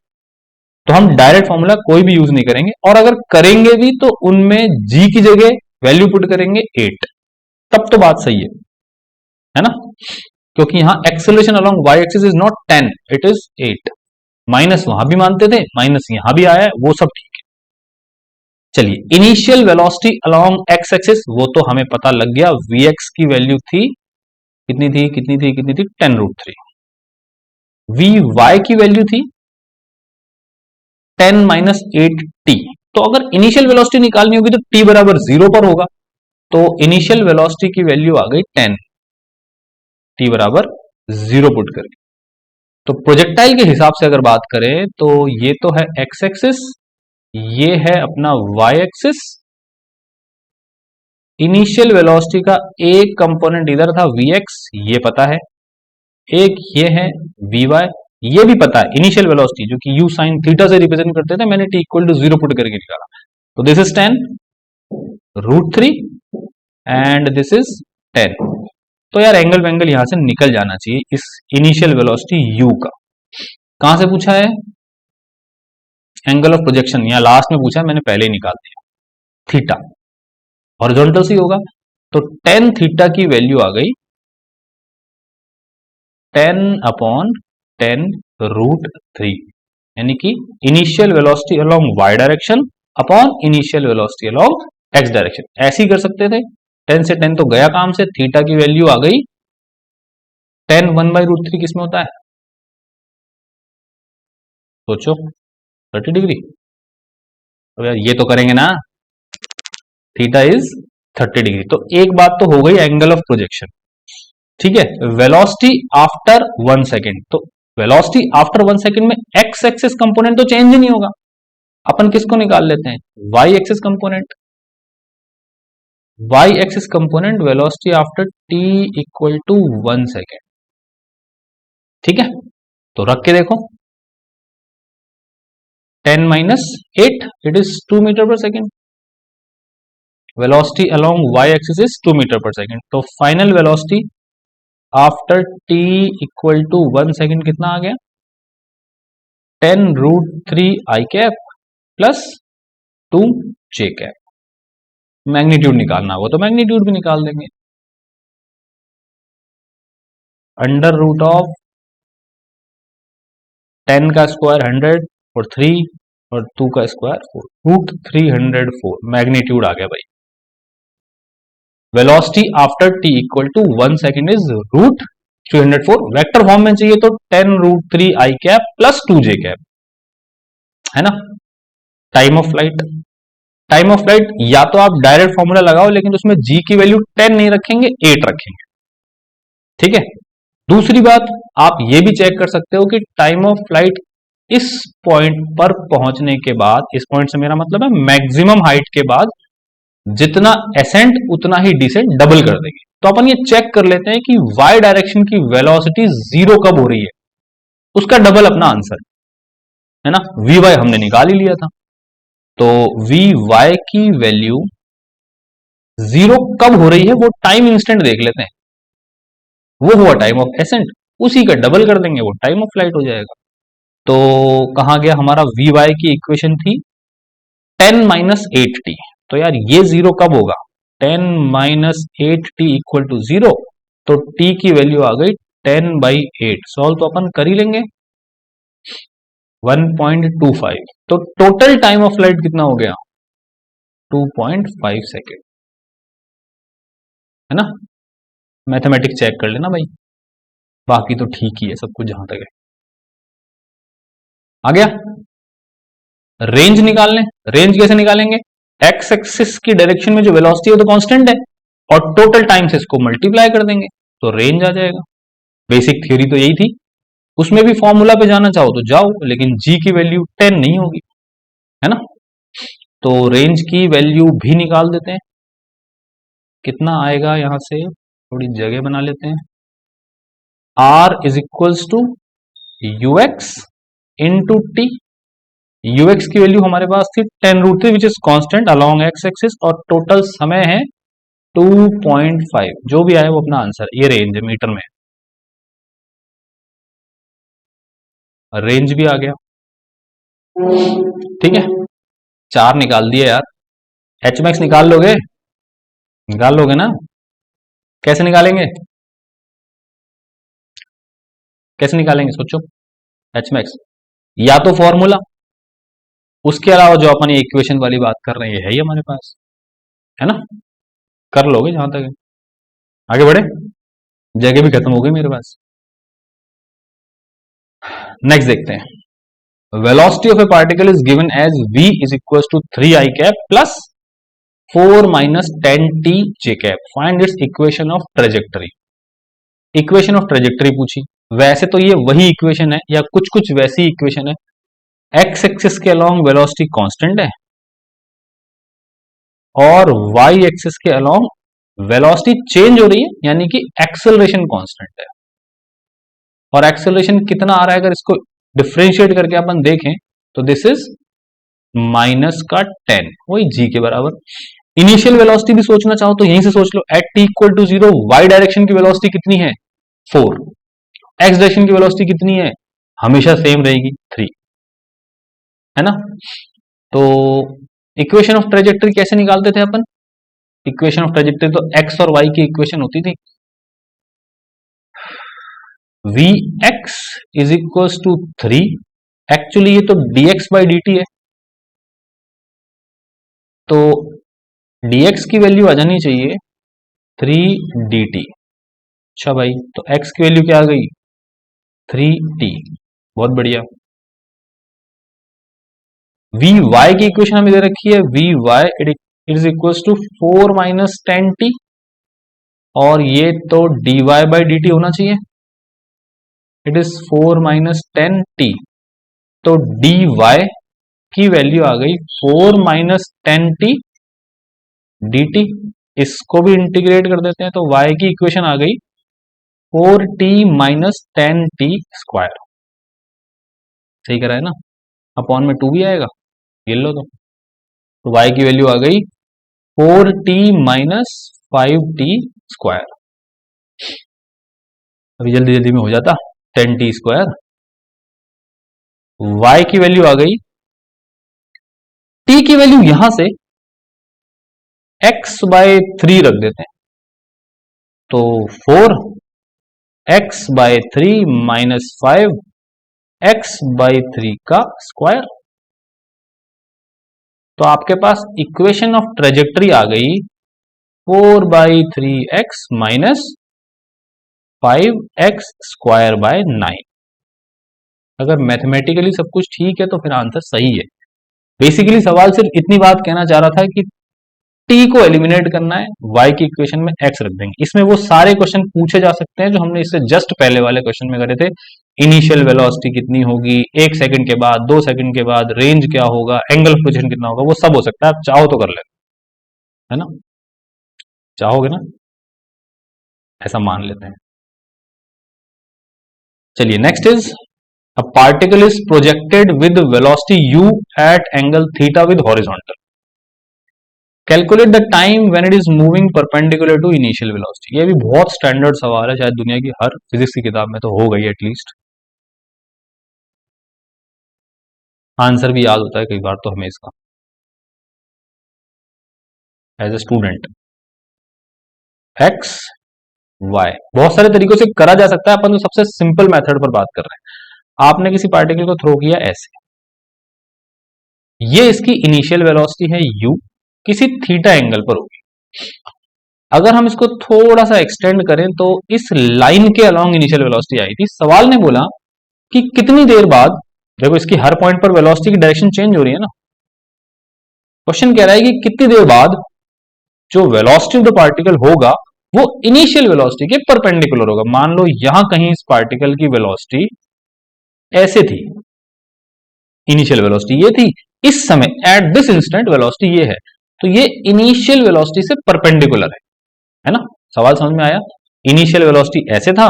Speaker 1: तो हम डायरेक्ट फॉर्मूला कोई भी यूज नहीं करेंगे, और अगर करेंगे भी तो उनमें g की जगह वैल्यू पुट करेंगे 8, तब तो बात सही है ना, क्योंकि यहां acceleration along y axis is not 10, it is 8। Minus वहां भी मानते थे, माइनस यहां भी आया है, वो सब ठीक है। चलिए, initial velocity along x axis वो तो हमें पता लग गया, vx की वैल्यू थी कितनी थी 10 रूट 3। vy की वैल्यू थी 10 माइनस 8t। तो अगर इनिशियल वेलोसिटी निकालनी होगी तो t बराबर 0 पर होगा, तो इनिशियल वेलोसिटी की वैल्यू आ गई 10, t बराबर 0 पुट करके। तो प्रोजेक्टाइल के हिसाब से अगर बात करें तो ये तो है x एक्सिस, ये है अपना y एक्सिस, इनिशियल वेलोसिटी का एक कंपोनेंट इधर था vx, ये पता है, एक ये है vy, ये भी पता है इनिशियल वेलोसिटी जो कि u साइन थीटा से रिप्रेजेंट करते थे, मैंने t इक्वल टू 0 पुट करके निकाला। तो this is 10 root 3 and this is 10। तो यार एंगल वेंगल यहां से निकल जाना चाहिए इस इनिशियल वेलोसिटी u का। कहां से पूछा है, एंगल ऑफ प्रोजेक्शन, यहां लास्ट में पूछा है, मैंने पहले ही निकाल दिया, थीटा हॉरिजॉन्टल से होगा, तो 10 थीटा की वैल्यू आ गई 10 अपॉन 10 रूट 3, यानी कि initial velocity along y direction upon initial velocity along x direction. ऐसे ही कर सकते थे, 10 से 10 तो गया काम से, थीटा की वैल्यू आ गई 10 1 बाई रूट 3 किसमें होता है, सोचो 30 डिग्री। अब यार ये तो करेंगे ना, थीटा इज 30 डिग्री। तो एक बात तो हो गई एंगल ऑफ प्रोजेक्शन। ठीक है, वेलोसिटी आफ्टर 1 सेकेंड, तो वेलोसिटी आफ्टर 1 सेकेंड में एक्स एक्सिस कंपोनेंट तो चेंज ही नहीं होगा, अपन किसको निकाल लेते हैं, Y axis component. Y axis component velocity after T equal to 1 second. ठीक है, तो रख के देखो 10 माइनस 8, इट इज 2 मीटर पर second. Velocity along Y axis is 2 metre पर सेकेंड, तो final velocity after t equal to 1 second कितना आ गया, 10 root 3 I cap plus 2 J cap. Magnitude निकालना हो तो मैग्नीट्यूड भी निकाल देंगे, अंडर रूट ऑफ 10 का स्क्वायर 100 और 3 और 2 का स्क्वायर 4, रूट 304 मैग्नीट्यूड आ गया भाई। Velocity after T equal to 1 second is root 304। Vector form में चाहिए तो 10 root 3 I cap plus 2 J cap, है ना। Time of flight, time of flight या तो आप डायरेक्ट फॉर्मूला लगाओ, लेकिन उसमें जी की वैल्यू 10 नहीं रखेंगे, 8 रखेंगे, ठीक है। दूसरी बात, आप ये भी चेक कर सकते हो कि टाइम ऑफ फ्लाइट इस पॉइंट पर पहुंचने के बाद, इस पॉइंट से मेरा मतलब है मैक्सिमम हाइट के बाद, जितना एसेंट उतना ही डिसेंट डबल कर देंगे। तो अपन ये चेक कर लेते हैं कि वाई डायरेक्शन की वेलोसिटी जीरो कब हो रही है, उसका डबल अपना आंसर है ना। वी वाई हमने निकाल ही लिया था, तो वी वाई की वैल्यू जीरो कब हो रही है वो टाइम इंस्टेंट देख लेते हैं। वो हुआ टाइम ऑफ एसेंट, उसी का डबल कर देंगे, वो टाइम ऑफ फ्लाइट हो जाएगा। तो कहां गया हमारा, वी वाई की इक्वेशन थी 10 माइनस 8t। तो यार ये जीरो कब होगा, 10 minus 8t equal to zero. तो t की वैल्यू आ गई 10/8। सॉल्व तो अपन कर ही लेंगे, 1.25। तो टोटल टाइम ऑफ फ्लाइट कितना हो गया, 2.5 सेकेंड, है ना। मैथमेटिक्स चेक कर लेना भाई, बाकी तो ठीक ही है सब कुछ जहां तक है। आ गया, रेंज निकाल लें। रेंज कैसे निकालेंगे, एक्स एक्सिस की डायरेक्शन में जो वेलोसिटी है वो तो कांस्टेंट है, और टोटल टाइम से इसको मल्टीप्लाई कर देंगे तो रेंज आ जाएगा। बेसिक थ्योरी तो यही थी, उसमें भी फॉर्मूला पे जाना चाहो तो जाओ, लेकिन जी की वैल्यू 10 नहीं होगी, है ना। तो रेंज की वैल्यू भी निकाल देते हैं, कितना आएगा, यहां से थोड़ी जगह बना लेते हैं। R is equals to U X into T. UX की वैल्यू हमारे पास थी 10√3 which is constant along X axis, और टोटल समय है 2.5। जो भी आए वो अपना आंसर, ये रेंज है मीटर में, रेंज भी आ गया, ठीक है। चार निकाल दिए यार, एच मैक्स निकाल लोगे, निकाल लोगे ना, कैसे निकालेंगे, कैसे निकालेंगे सोचो। एच मैक्स या तो फॉर्मूला, उसके अलावा जो अपन ये इक्वेशन वाली बात कर रहे हैं है ही हमारे पास, है ना। कर लोगे जहां तक है, आगे बढ़े, जगह भी खत्म हो गई मेरे पास। नेक्स्ट देखते हैं, velocity of a particle is given as v is equal to 3 I cap plus 4 minus 10 T J cap, find its equation of trajectory. Equation of trajectory पूछी, वैसे तो ये वही इक्वेशन है या कुछ कुछ वैसी इक्वेशन है। एक्स एक्सिस के अलोंग वेलोसिटी कांस्टेंट है, और वाई एक्सिस के अलोंग वेलोसिटी चेंज हो रही है, यानी कि एक्सेलरेशन कांस्टेंट है। और एक्सेलरेशन कितना आ रहा है, अगर इसको डिफ्रेंशिएट करके अपन देखें तो दिस इज माइनस का 10, वही जी के बराबर। इनिशियल वेलोसिटी भी सोचना चाहो तो यहीं से सोच लो, at T equal to zero Y direction की वेलोसिटी कितनी है 4, एक्स डायरेक्शन की वेलोसिटी कितनी है, हमेशा सेम रहेगी 3, है ना। तो इक्वेशन ऑफ ट्रेजेक्टरी कैसे निकालते थे अपन, इक्वेशन ऑफ ट्रेजेक्टरी तो एक्स और वाई की इक्वेशन होती थी, V X is equal to 3, actually ये तो dx बाई डी टी है, तो dx की वैल्यू आ जानी चाहिए 3 dt। अच्छा भाई, तो x की वैल्यू क्या आ गई 3t, बहुत बढ़िया। वी वाई की इक्वेशन हमें दे रखी है, V Y it is equal to 4 minus 10t, और ये तो dy बाई डी टी होना चाहिए, इट इज 4 माइनस 10t। तो dy की वैल्यू आ गई 4 माइनस 10t dt। इसको भी इंटीग्रेट कर देते हैं तो y की इक्वेशन आ गई 4t माइनस 10t स्क्वायर, सही करा है ना। अपॉन में 2 भी आएगा, गिन लो तो y की वैल्यू आ गई 4t माइनस 5t स्क्वायर। अभी जल्दी जल्दी में हो जाता 10t स्क्वायर, y की वैल्यू आ गई, t की वैल्यू यहां से x बाय 3 रख देते हैं, तो 4 x by 3 minus 5 x by 3 का स्क्वायर। तो आपके पास इक्वेशन ऑफ ट्रेजेक्टरी आ गई 4/3x माइनस 5x² बाय 9। अगर मैथमेटिकली सब कुछ ठीक है तो फिर आंसर सही है। बेसिकली सवाल सिर्फ इतनी बात कहना चाह रहा था कि t को एलिमिनेट करना है, y की इक्वेशन में x रख देंगे। इसमें वो सारे क्वेश्चन पूछे जा सकते हैं जो हमने इससे जस्ट पहले वाले क्वेश्चन में करे थे। इनिशियल वेलोसिटी कितनी होगी, 1 सेकंड के बाद, 2 सेकंड के बाद, रेंज क्या होगा, एंगल ऑफ पोजीशन कितना होगा, वो सब हो सकता है। आप चाहो तो कर ले, है ना, चाहोगे ना, ऐसा मान लेते हैं। चलिए next is a particle is projected with velocity u at angle theta with horizontal. Calculate the time when it is moving perpendicular to initial velocity. ये भी बहुत स्टैंडर्ड सवाल है, शायद दुनिया की हर फिजिक्स की किताब में तो हो गई एटलीस्ट। आंसर भी याद होता है कई बार तो हमें इसका as a student. X Y बहुत सारे तरीकों से करा जा सकता है, अपन तो सबसे सिंपल मेथड पर बात कर रहे हैं। आपने किसी पार्टिकल को थ्रो किया ऐसे, ये इसकी इनिशियल वेलोसिटी है u, किसी थीटा एंगल पर होगी। अगर हम इसको थोड़ा सा एक्सटेंड करें तो इस लाइन के अलोंग इनिशियल वेलोसिटी आई थी। सवाल ने बोला कि कितनी देर बाद, देखो इसकी हर पॉइंट पर वेलोसिटी की डायरेक्शन चेंज हो रही है ना। क्वेश्चन कह रहा है कि कितनी देर बाद जो वेलोसिटी ऑफ द पार्टिकल होगा वो इनिशियल वेलोसिटी के परपेंडिकुलर होगा। मान लो यहां कहीं इस पार्टिकल की वेलोसिटी ऐसे थी, इनिशियल वेलोसिटी ये थी, इस समय एट दिस इंस्टेंट वेलोसिटी ये है, तो ये इनिशियल वेलोसिटी से परपेंडिकुलर है ना। सवाल समझ में आया। इनिशियल वेलोसिटी ऐसे था,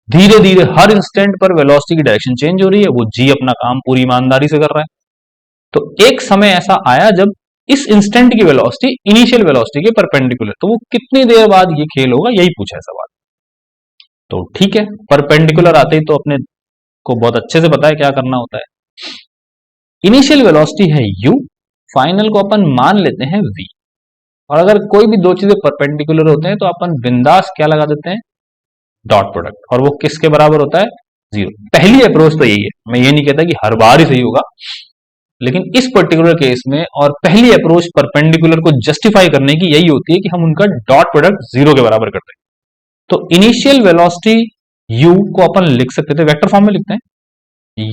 Speaker 1: धीरे धीरे हर इंस्टेंट पर वेलोसिटी की डायरेक्शन चेंज हो रही है, वो जी अपना काम पूरी ईमानदारी से कर रहा है। तो एक समय ऐसा आया जब इस इंस्टेंट की वेलोसिटी इनिशियल वेलोसिटी के परपेंडिकुलर, तो वो कितनी देर बाद ये खेल होगा, यही पूछा है सवाल। तो ठीक है, परपेंडिकुलर आते ही तो अपने को बहुत अच्छे से पता है क्या करना होता है। इनिशियल वेलोसिटी है u, फाइनल को अपन मान लेते हैं v। और अगर कोई भी दो चीजें परपेंडिकुलर होते हैं तो अपन बिंदास क्या लगा देते हैं, डॉट प्रोडक्ट, और वो किसके बराबर होता है, 0। पहली अप्रोच तो यही है, मैं ये नहीं कहता कि हर बार ही सही होगा, लेकिन इस पर्टिकुलर केस में और पहली अप्रोच परपेंडिकुलर को जस्टिफाई करने की यही होती है कि हम उनका डॉट प्रोडक्ट 0 के बराबर करते हैं। तो इनिशियल वेलोसिटी u को अपन लिख सकते थे, वेक्टर फॉर्म में लिखते हैं,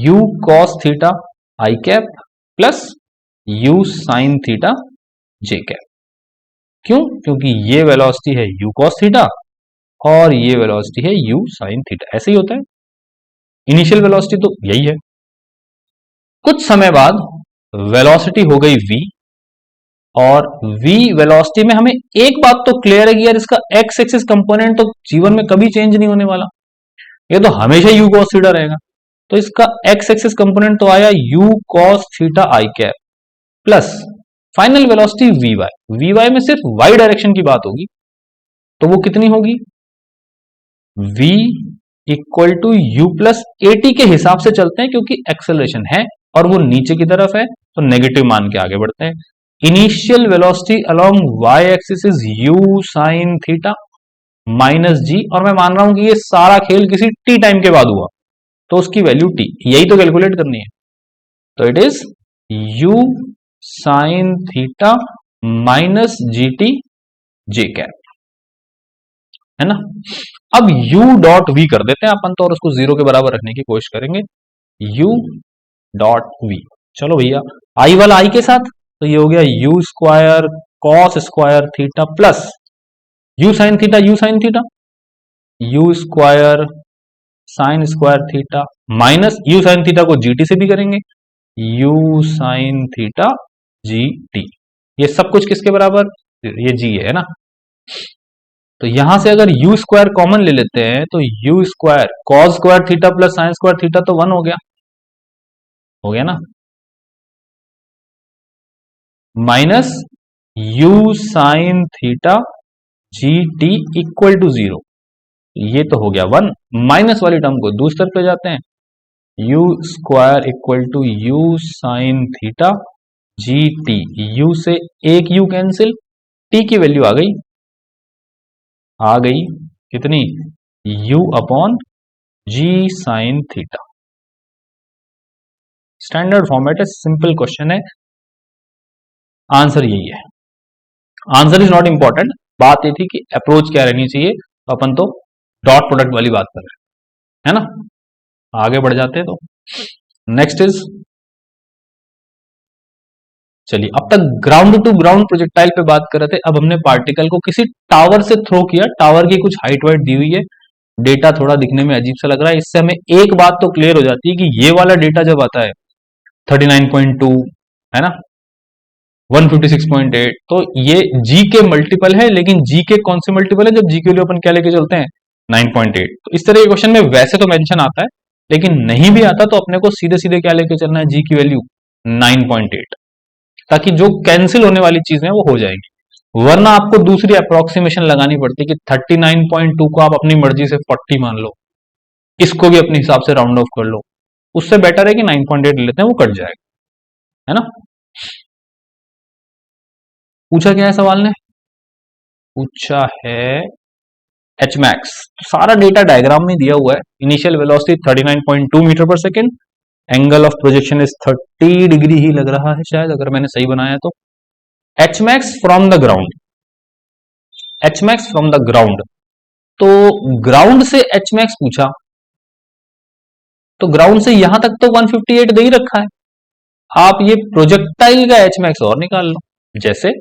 Speaker 1: u cos theta I cap plus u sin theta J cap. क्यों? क्योंकि ये वेलोसिटी है u cos थीटा और ये वेलोसिटी है u sin थीटा, ऐसे ही होता है। इनिशियल वेलोसिटी तो यही है। कुछ समय बाद वेलोसिटी हो गई v, और v वेलोसिटी में हमें एक बात तो क्लियर है कि यार इसका x एक्सिस कंपोनेंट तो जीवन में कभी चेंज नहीं होने वाला, ये तो हमेशा u cos थीटा रहेगा। तो इसका x एक्सिस कंपोनेंट तो आया u cos theta I cap plus final velocity vy में सिर्फ y डायरेक्शन की बात होगी, तो वो कितनी होगी, v equal to U plus A T के हिसाब से चलते हैं क्योंकि एक्सेलरेशन है और वो नीचे की तरफ है, तो नेगेटिव मान के आगे बढ़ते हैं। Initial velocity along y axis is u sine theta minus G, और मैं मान रहा हूं कि ये सारा खेल किसी t टाइम के बाद हुआ, तो उसकी वैल्यू t, यही तो कैलकुलेट करनी है। तो it is u sine theta minus G T J cap, है ना। अब u डॉट v कर देते हैं अपन तो, और उसको 0 के बराबर रखने की कोशिश करेंगे। u डॉट v, चलो भैया i वाला i के साथ, तो ये हो गया u square cos square theta plus u sine theta u square sine square theta minus u sine theta को gt से भी करेंगे, u साइन थीटा gt। ये सब कुछ किसके बराबर, ये g है ना। तो यहां से अगर u स्क्वायर कॉमन ले लेते हैं तो u square cos square theta plus sine square theta तो 1 हो गया ना, minus u sine theta G T equal to 0, ये तो हो गया 1। माइनस वाली टर्म को दूसरी तरफ ले जाते हैं, u square equal to u sine theta G T, u से एक u कैंसिल, t की वैल्यू आ गई कितनी, u upon G sine theta. Standard format है, सिंपल क्वेश्चन है, आंसर यही है। आंसर इज नॉट इंपॉर्टेंट, बात ये थी कि अप्रोच क्या रहनी चाहिए, तो अपन तो डॉट प्रोडक्ट वाली बात कर रहे हैं, है ना। आगे बढ़ जाते हैं, तो नेक्स्ट इज, चलिए अब तक ग्राउंड टू ग्राउंड प्रोजेक्टाइल पे बात कर रहे थे, अब हमने पार्टिकल को किसी टावर से थ्रो किया, टावर की कुछ हाइट वाइट दी हुई है, डेटा थोड़ा दिखने में अजीब सा लग रहा है, इससे हमें एक बात तो क्लियर हो जाती है कि ये वाला डेटा जब आता है 39.2, है ना, 156.8, तो ये जी के मल्टीपल है, लेकिन जी के कौन से मल्टीपल है, जब जी के लिए अपन क्या लेके चलते हैं 9.8, तो इस तरह के क्वेश्चन में वैसे तो मेंशन आता है, लेकिन नहीं भी आता तो अपने को सीधे सीधे क्या लेके चलना है, जी की वैल्यू 9.8, ताकि जो कैंसिल होने वाली चीजें वो हो जाएगी, वरना आपको दूसरी अप्रोक्सीमेशन लगानी पड़ती है कि 39.2 को आप अपनी मर्जी से 40 मान लो, इसको भी अपने हिसाब से राउंड ऑफ कर लो, उससे बेटर है कि 9.8 ले लेते हैं, वो कट जाएगा, है ना। पूछा क्या है सवाल ने, पूछा है एच मैक्स, सारा डेटा डायग्राम में दिया हुआ है, इनिशियल वेलोसिटी 39.2 मीटर पर second, angle of projection is 30 degree ही लग रहा है शायद, अगर मैंने सही बनाया तो, H max from the ground, H max from the ground, तो ग्राउंड से एच मैक्स पूछा, तो ग्राउंड से यहां तक तो 158 दे ही रखा है, आप ये प्रोजेक्टाइल का एच मैक्स और निकाल लो, जैसे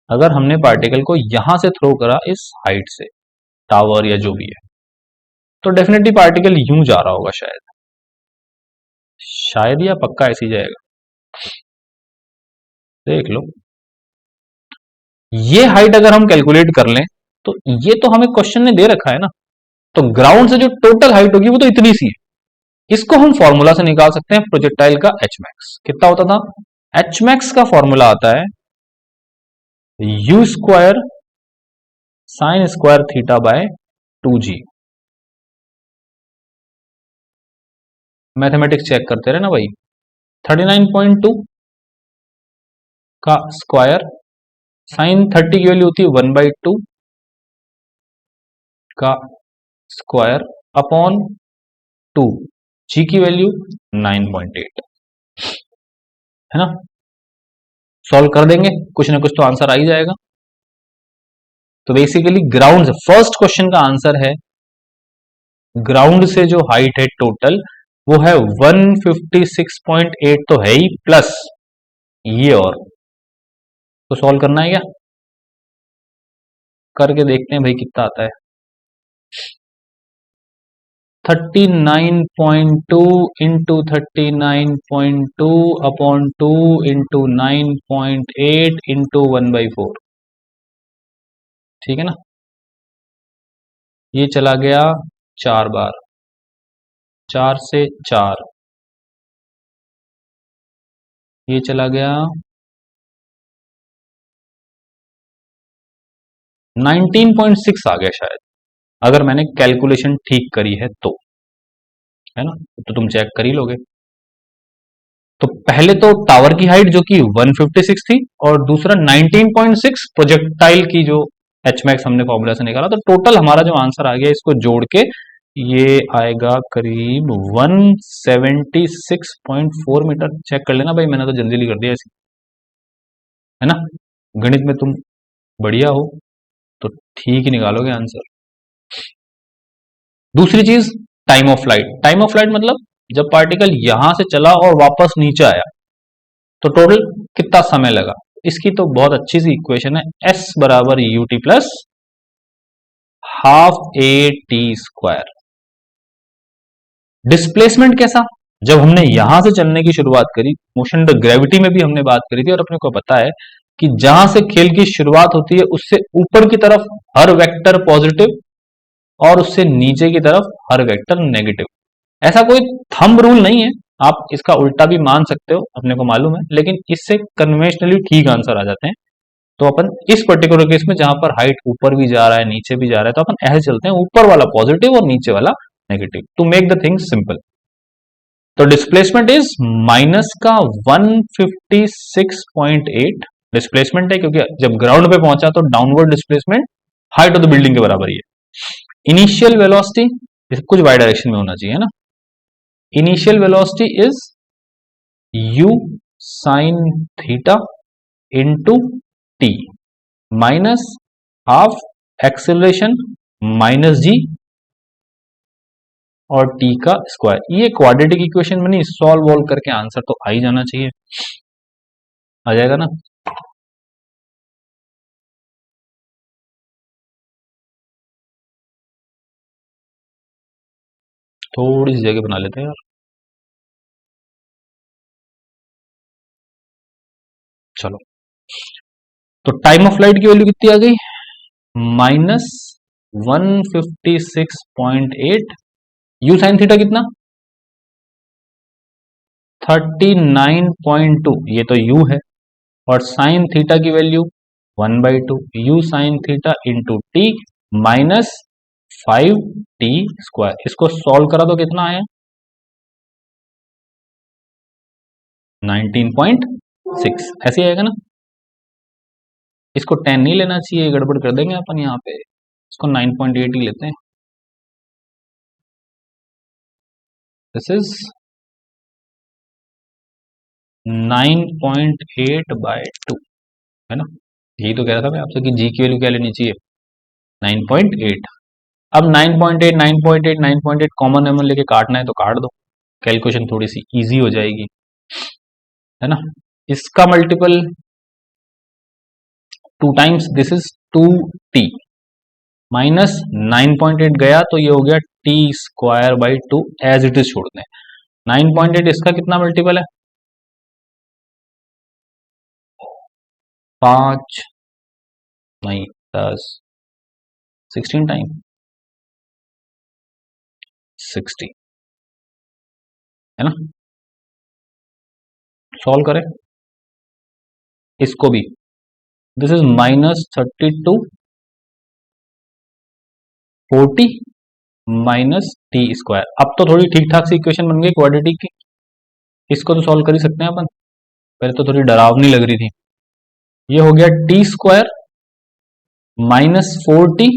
Speaker 1: अगर हमने पार्टिकल को यहां से थ्रो करा इस हाइट से, टावर या जो भी है, तो डेफिनेटली पार्टिकल यूं जा रहा होगा शायद, शायद या पक्का ऐसी जाएगा, देख लो, ये हाइट अगर हम कैलकुलेट कर लें, तो ये तो हमें क्वेश्चन ने दे रखा है ना, तो ग्राउंड से जो टोटल हाइट होगी वो तो इतनी सी है, इसको हम फॉर्मूला से निकाल सकते हैं प्रोजेक्टाइल का एच मैक्स, कितना होता था, एच मैक्स का फॉर्मूला आता है U square sine square theta by 2g, mathematics check करते रहे ना भाई, 39.2 का स्क्वायर, साइन 30 की वैल्यू होती है 1/2 का स्क्वायर अपॉन 2, जी की वैल्यू 9.8, है ना, सॉल्व कर देंगे, कुछ ना कुछ तो आंसर आ ही जाएगा। तो बेसिकली ग्राउंड से, फर्स्ट क्वेश्चन का आंसर है ग्राउंड से जो हाइट है टोटल वो है 156.8 तो है ही, प्लस ये, और तो सॉल्व करना है क्या, करके देखते हैं भाई कितना आता है, 39.2 इंटू 39.2 अपॉन 2 इंटू 9.8 इंटू 1/4, ठीक है ना, ये चला गया 4 बार, 4 से 4, ये चला गया 19.6 आ गया शायद, अगर मैंने कैलकुलेशन ठीक करी है तो, है ना, तो तुम चेक कर ही लोगे। तो पहले तो टावर की हाइट जो कि 156 थी, और दूसरा 19.6 प्रोजेक्टाइल की जो एच मैक्स हमने फॉर्मूला से निकाला, तो टोटल हमारा जो आंसर आ गया इसको जोड़ के ये आएगा करीब 176.4 मीटर, चेक कर लेना भाई, मैंने तो जल्दी कर दिया इसे, है ना, गणित में तुम बढ़िया हो तो ठीक ही निकालोगे आंसर। दूसरी चीज, time of flight, time of flight मतलब जब पार्टिकल यहां से चला और वापस नीचे आया तो टोटल कितना समय लगा, इसकी तो बहुत अच्छी सी इक्वेशन है, एस बराबर you T plus half A T square. Displacement कैसा, जब हमने यहां से चलने की शुरुआत करी, मोशन द ग्रेविटी में भी हमने बात करी थी, और अपने को पता है कि जहां से खेल की शुरुआत होती है उससे ऊपर की तरफ हर वेक्टर पॉजिटिव, और उससे नीचे की तरफ हर वेक्टर नेगेटिव, ऐसा कोई थंब रूल नहीं है, आप इसका उल्टा भी मान सकते हो, अपने को मालूम है, लेकिन इससे कन्वेंशनली ठीक आंसर आ जाते हैं, तो अपन इस पर्टिकुलर केस में जहां पर हाइट ऊपर भी जा रहा है नीचे भी जा रहा है, तो अपन ऐसे चलते हैं, ऊपर वाला पॉजिटिव और नीचे वाला negative, to make the thing simple. तो डिस्प्लेसमेंट इज माइनस का 156.8 डिस्प्लेसमेंट है, क्योंकि जब ग्राउंड पे पहुंचा तो downward displacement height of the building के बराबर ही है। इनिशियल वेलोसिटी कुछ वाई डायरेक्शन में होना चाहिए ना, initial velocity is u sine theta into T, minus half acceleration minus G और टी का स्क्वायर। ये क्वाड्रेटिक इक्वेशन बनी, सॉल्व वॉल्व करके आंसर तो आ ही जाना चाहिए, आ जाएगा ना। थोड़ी सी जगह बना लेते हैं यार। चलो, तो टाइम ऑफ फ्लाइट की वैल्यू कितनी आ गई, -156.8। यू साइन थीटा कितना, 39.2, ये तो यू है, और साइन थीटा की value 1/2 you sine theta into T minus 5t²। इसको सॉल्व करा तो कितना आया, 19.6, ऐसे आएगा ना। इसको 10 नहीं लेना चाहिए, गड़बड़ कर देंगे अपन यहाँ पे, इसको 9.8 ही लेते हैं। दिस इज 9.8/2, है ना। यही तो कह रहा था मैं आपसे कि जी की वैल्यू क्या लेनी चाहिए, 9.8। अब 9.8 9.8 9.8 कॉमन एमन लेके काटना है तो काट दो, कैलकुलेशन थोड़ी सी इजी हो जाएगी, है ना। इसका multiple 2 times this is 2t minus 9.8 गया तो ये हो गया t²/2 एज इट इज छोड़ते हैं। 9.8 इसका कितना मल्टीपल है, 5 नहीं 10 16 टाइम 60, है ना। सॉल्व करें इसको भी, दिस इज -32 40 माइनस t²। अब तो थोड़ी ठीक ठाक सी इक्वेशन बन गई क्वाड्रेटिक की, इसको तो सॉल्व कर ही सकते हैं अपन, पहले तो थोड़ी डरावनी लग रही थी। ये हो गया t² -40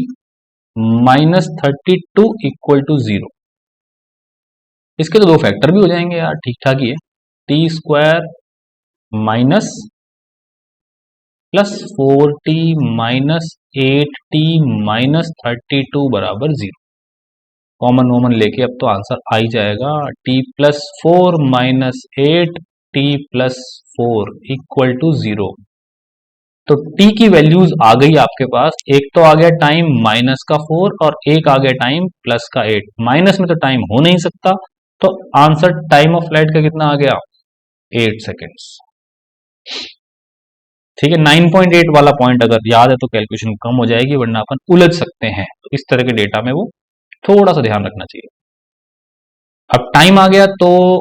Speaker 1: -32 = 0। इसके तो दो फैक्टर भी हो जाएंगे यार, ठीक ठाक ही है। t² minus +40 -8t -32 = 0। Common woman लेके अब तो आंसर आ ही जाएगा, t+4 -8 t+4 = 0। तो t की वैल्यूज आ गई आपके पास, एक तो आ गया टाइम -4 और एक आ गया टाइम +8। माइनस में तो टाइम हो नहीं सकता, तो आंसर टाइम ऑफ फ्लाइट का कितना आ गया, 8 सेकेंड्स। ठीक है, 9.8 वाला पॉइंट अगर याद है तो कैलकुलेशन कम हो जाएगी, वरना अपन उलझ सकते हैं। तो इस तरह के डेटा में वो थोड़ा सा ध्यान रखना चाहिए। अब टाइम आ गया तो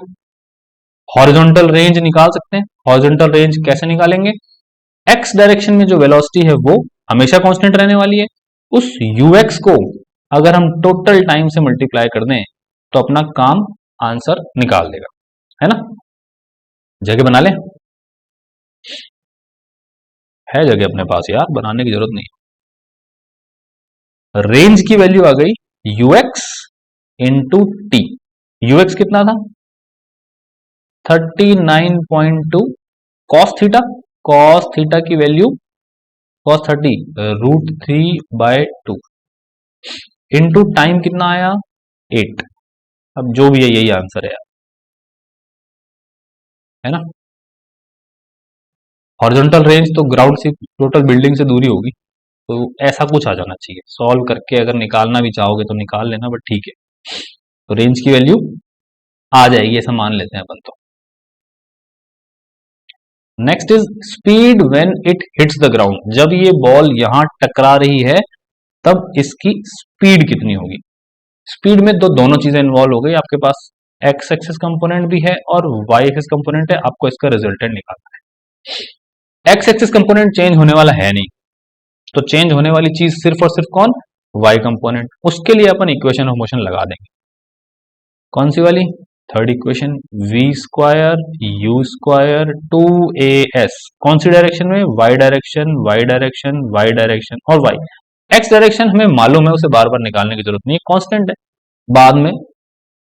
Speaker 1: हॉरिजॉन्टल रेंज निकाल सकते हैं। हॉरिजॉन्टल रेंज कैसे निकालेंगे, एक्स डायरेक्शन में जो वेलोसिटी है वो हमेशा कांस्टेंट रहने वाली है, उस यूएक्स को अगर हम टोटल टाइम से मल्टीप्लाई कर दें तो अपना काम आंसर निकाल देगा, है ना। जगह बना ले, है जगह अपने पास यार, बनाने की जरूरत नहीं। रेंज की वैल्यू आ गई यूएक्स इंटू टी। यूएक्स कितना था, 39.2 कॉस थीटा, कॉस थीटा की वैल्यू कॉस 30 √3/2 इंटू टाइम कितना आया 8। अब जो भी है यही आंसर है ना। हॉरिजॉन्टल रेंज तो ग्राउंड से टोटल बिल्डिंग से दूरी होगी, तो ऐसा कुछ आ जाना चाहिए। सॉल्व करके अगर निकालना भी चाहोगे तो निकाल लेना, बट ठीक है। तो रेंज की वैल्यू आ जाएगी, ऐसा मान लेते हैं अपन। तो next is speed when it hits the ground. जब ये बॉल यहां टकरा रही है तब इसकी स्पीड कितनी होगी। स्पीड में तो दोनों चीजें इन्वॉल्व हो गई, आपके पास एक्स एक्सिस कंपोनेंट भी है और वाई एक्सिस कंपोनेंट है, आपको इसका रिजल्टेंट निकालना है। एक्स एक्सिस कंपोनेंट चेंज होने वाला है नहीं, तो चेंज होने वाली चीज सिर्फ और सिर्फ कौन, वाई कंपोनेंट। उसके लिए अपन इक्वेशन ऑफ मोशन लगा देंगे, कौन सी वाली, थर्ड इक्वेशन, v² u²2as। कौन सी डायरेक्शन में, Y direction Y direction Y direction और वाई। एक्स डायरेक्शन हमें मालूम है, उसे बार बार निकालने की जरूरत नहीं है, कांस्टेंट है, बाद में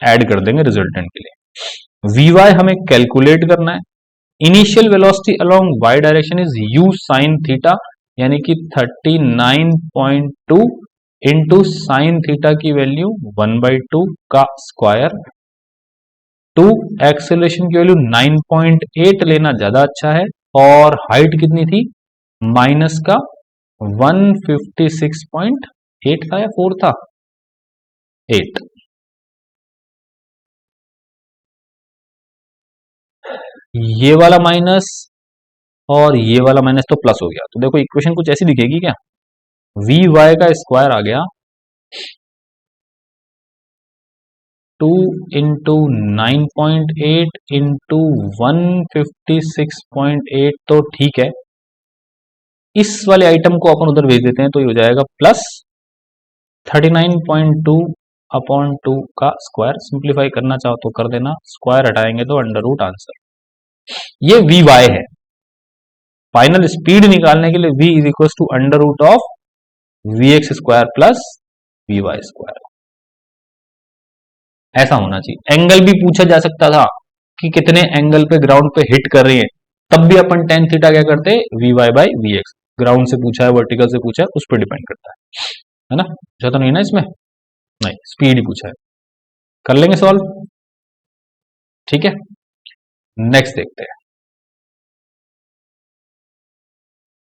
Speaker 1: ऐड कर देंगे रिजल्टेंट के लिए। वी वाई हमें कैलकुलेट करना है। Initial velocity along Y direction is u sin theta, यानी कि 39.2 इंटू साइन थीटा की वैल्यू 1/2 का स्क्वायर, टू एक्सेलरेशन की वैल्यू 9.8 लेना ज्यादा अच्छा है, और हाइट कितनी थी माइनस का 156.8 था या 4 था, 8। ये वाला माइनस और ये वाला माइनस तो प्लस हो गया। तो देखो इक्वेशन कुछ ऐसी दिखेगी क्या, वी वाई का स्क्वायर आ गया 2 इंटू 9.8 इंटू 156.8, तो ठीक है। इस वाले आइटम को अपन उधर भेज देते हैं, तो ये हो जाएगा प्लस 39.2 अपॉन 2 का स्क्वायर। सिंप्लीफाई करना चाहो तो कर देना, स्क्वायर हटाएंगे तो अंडर रूट आंसर। ये वी वाई है। फाइनल स्पीड निकालने के लिए v is equal to under root of V X square plus V Y square, ऐसा होना चाहिए। एंगल भी पूछा जा सकता था कि कितने एंगल पे ग्राउंड पे हिट कर रही है, तब भी अपन टेन थीटा क्या करते, V Y by V X. Ground से पूछा है, वर्टिकल से पूछा है, उस पर डिपेंड करता है ना। पूछा तो नहीं ना इसमें, नहीं, स्पीड ही पूछा है। कर लेंगे सॉल्व, ठीक है। नेक्स्ट देखते हैं।